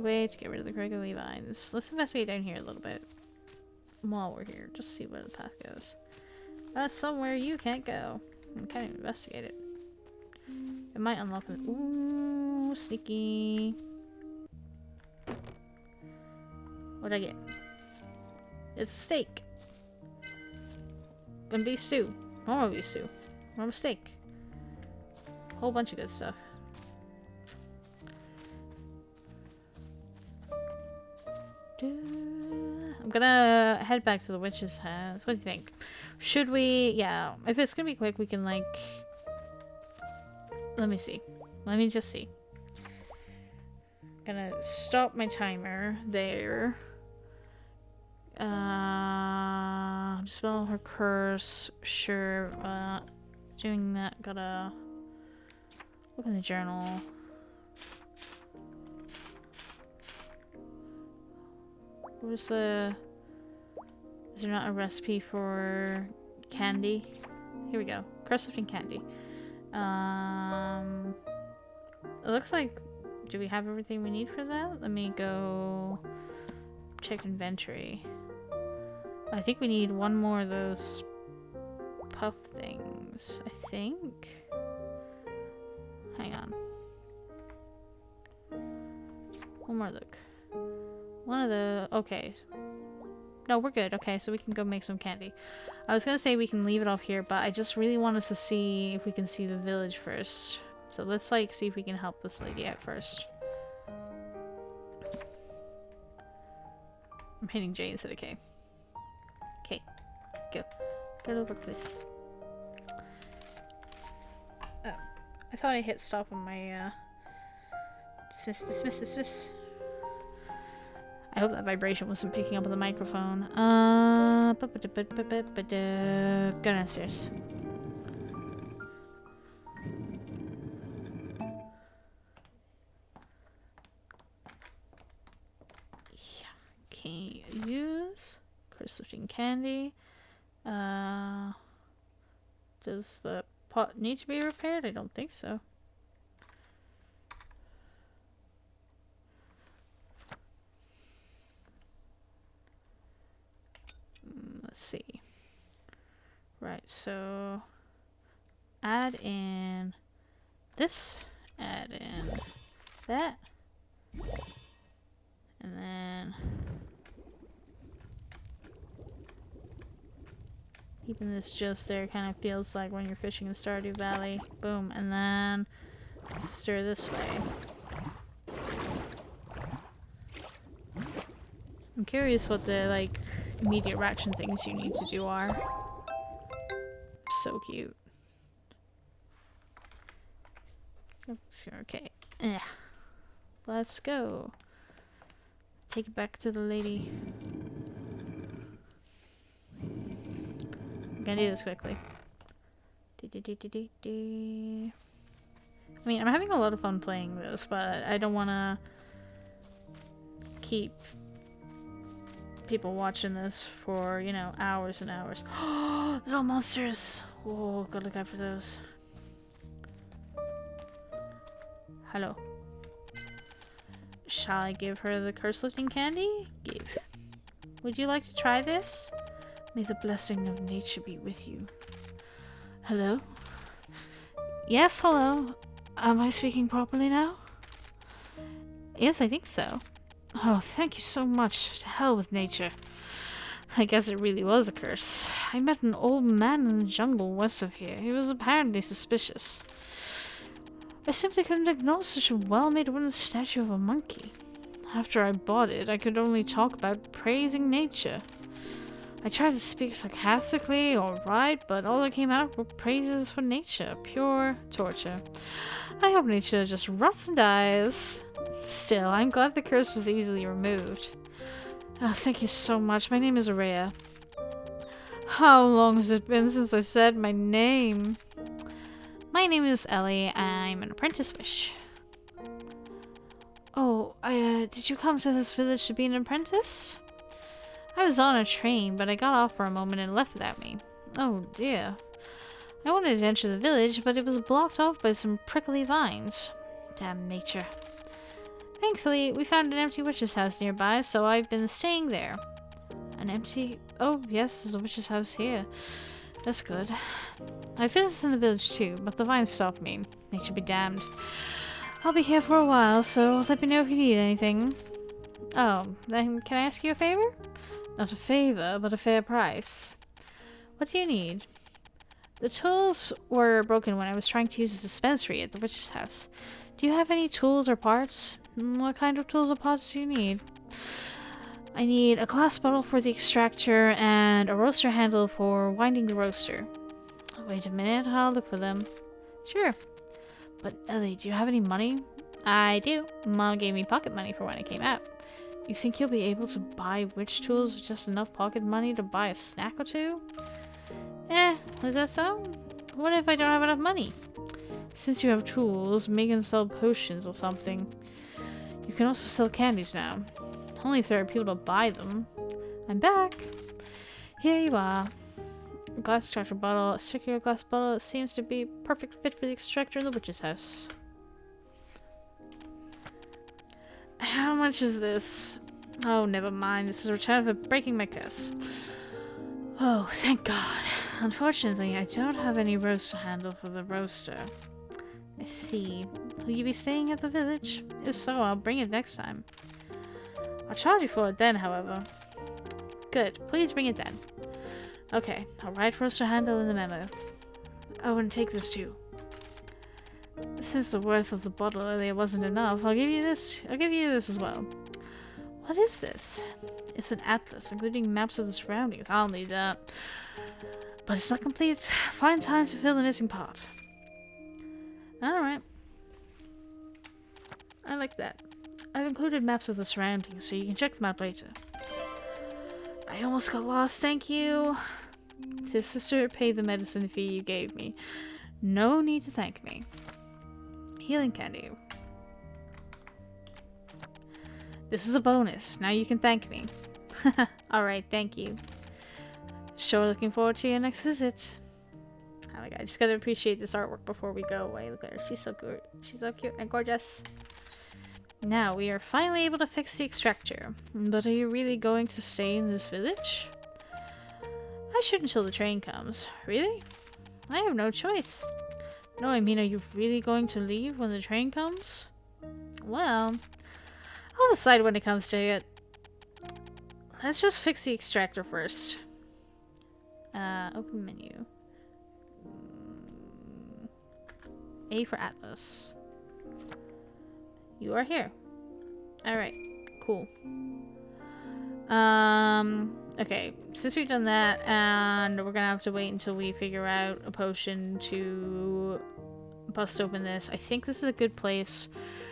Wait to get rid of the crackly vines. Let's investigate down here a little bit. While we're here, just see where the path goes. That's somewhere you can't go. I can't even investigate it. It might unlock it. Ooh, sneaky. What'd I get? It's a steak. Gonna be stew. I want to be stew. I want a steak. Whole bunch of good stuff. I'm gonna head back to the witch's house. What do you think? Should we? Yeah, if it's gonna be quick, we can like... Let me see. Let me just see. Gonna stop my timer there. Dispel her curse. Sure. Doing that. Gotta look in the journal. Where's the... Is there not a recipe for candy? Here we go. Curse-lifting candy. It looks like... Do we have everything we need for that? Let me go check inventory. I think we need one more of those puff things. I think? Hang on. One more look. One of the... Okay. No, we're good. Okay, so we can go make some candy. I was gonna say we can leave it off here, but I just really want us to see if we can see the village first. So let's, like, see if we can help this lady out first. I'm hitting J instead of K. Okay. Go. Go to the workplace. Oh. I thought I hit stop on my, Dismiss, dismiss, dismiss. I hope that vibration wasn't picking up on the microphone. Go downstairs. Yeah. Can you use curse-lifting candy? Does the pot need to be repaired? I don't think so. Let's see. Right, so add in this, add in that, and then Keeping this just there kind of feels like when you're fishing in Stardew Valley. Boom, and then stir this way. I'm curious what the, like, immediate reaction things you need to do are. So cute. Okay. Let's go. Take it back to the lady. I'm gonna do this quickly. I mean, I'm having a lot of fun playing this, but I don't want to keep people watching this for, you know, hours and hours. Oh, little monsters! Oh, gotta look out for those. Hello. Shall I give her the curse-lifting candy? Give. Would you like to try this? May the blessing of nature be with you. Hello? Yes, hello. Am I speaking properly now? Yes, I think so. Oh, thank you so much. To hell with nature. I guess it really was a curse. I met an old man in the jungle west of here. He was apparently suspicious. I simply couldn't ignore such a well-made wooden statue of a monkey. After I bought it, I could only talk about praising nature. I tried to speak sarcastically or right, but all that came out were praises for nature. Pure torture. I hope nature just rots and dies. Still, I'm glad the curse was easily removed. Oh, thank you so much. My name is Rhea. How long has it been since I said my name? My name is Ellie. I'm an apprentice wish. Oh, did you come to this village to be an apprentice? I was on a train, but I got off for a moment and left without me. Oh dear. I wanted to enter the village, but it was blocked off by some prickly vines. Damn nature. Thankfully, we found an empty witch's house nearby, so I've been staying there. An empty... Oh, yes, there's a witch's house here. That's good. I have business in the village too, but the vines stopped me. Nature be damned. I'll be here for a while, so let me know if you need anything. Oh, then can I ask you a favor? Not a favor, but a fair price. What do you need? The tools were broken when I was trying to use a dispensary at the witch's house. Do you have any tools or parts? What kind of tools or parts do you need? I need a glass bottle for the extractor and a roaster handle for winding the roaster. Wait a minute, I'll look for them. Sure. But Ellie, do you have any money? I do. Mom gave me pocket money for when I came out. You think you'll be able to buy witch tools with just enough pocket money to buy a snack or two? Is that so? What if I don't have enough money? Since you have tools, make and sell potions or something. You can also sell candies now. Only if there are people to buy them. I'm back. Here you are. A glass extractor bottle. A circular glass bottle. It seems to be a perfect fit for the extractor in the witch's house. How much is this? Oh, never mind. This is a return for breaking my curse. Oh, thank God. Unfortunately, I don't have any roaster handle for the roaster. I see. Will you be staying at the village? If so, I'll bring it next time. I'll charge you for it then, however. Good. Please bring it then. Okay, I'll write roaster handle in the memo. Oh, and take this too. Since the worth of the bottle earlier wasn't enough, I'll give you this. I'll give you this as well. What is this? It's an atlas, including maps of the surroundings. I'll need that. But it's not complete. Find time to fill the missing part. Alright. I like that. I've included maps of the surroundings, so you can check them out later. I almost got lost, thank you. This is to pay the medicine fee you gave me. No need to thank me. Healing candy. This is a bonus. Now you can thank me. Alright, thank you. Sure looking forward to your next visit. Oh my god, I just gotta appreciate this artwork before we go away. Look at her. She's so good. She's so cute and gorgeous. Now, we are finally able to fix the extractor. But are you really going to stay in this village? I should until the train comes. Really? I have no choice. No, I mean, are you really going to leave when the train comes? Well, I'll decide when it comes to it. Let's just fix the extractor first. Open menu. A for Atlas. You are here. Alright, cool. Okay, since we've done that, and we're gonna have to wait until we figure out a potion to bust open this, I think this is a good place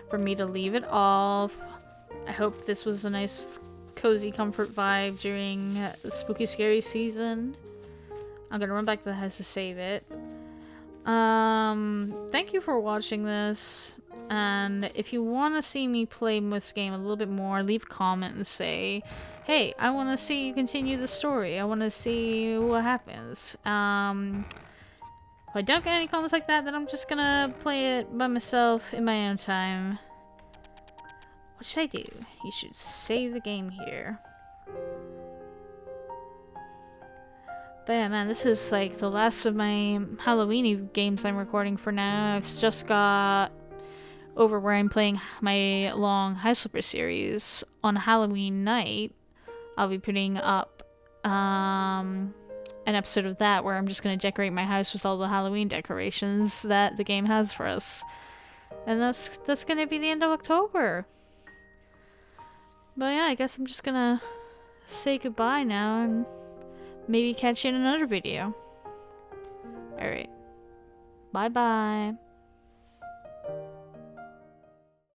for me to leave it off. I hope this was a nice, cozy comfort vibe during the spooky, scary season. I'm gonna run back to the house to save it. Thank you for watching this, and if you want to see me play this game a little bit more, leave a comment and say, hey, I want to see you continue the story, I want to see what happens. If I don't get any comments like that, then I'm just gonna play it by myself in my own time. What should I do? You should save the game here. But yeah, man, this is like the last of my Halloween games I'm recording for now. I've just got over where I'm playing my long House Flipper series. On Halloween night, I'll be putting up an episode of that where I'm just going to decorate my house with all the Halloween decorations that the game has for us. And that's going to be the end of October. But yeah, I guess I'm just going to say goodbye now and maybe catch you in another video. Alright. Bye-bye.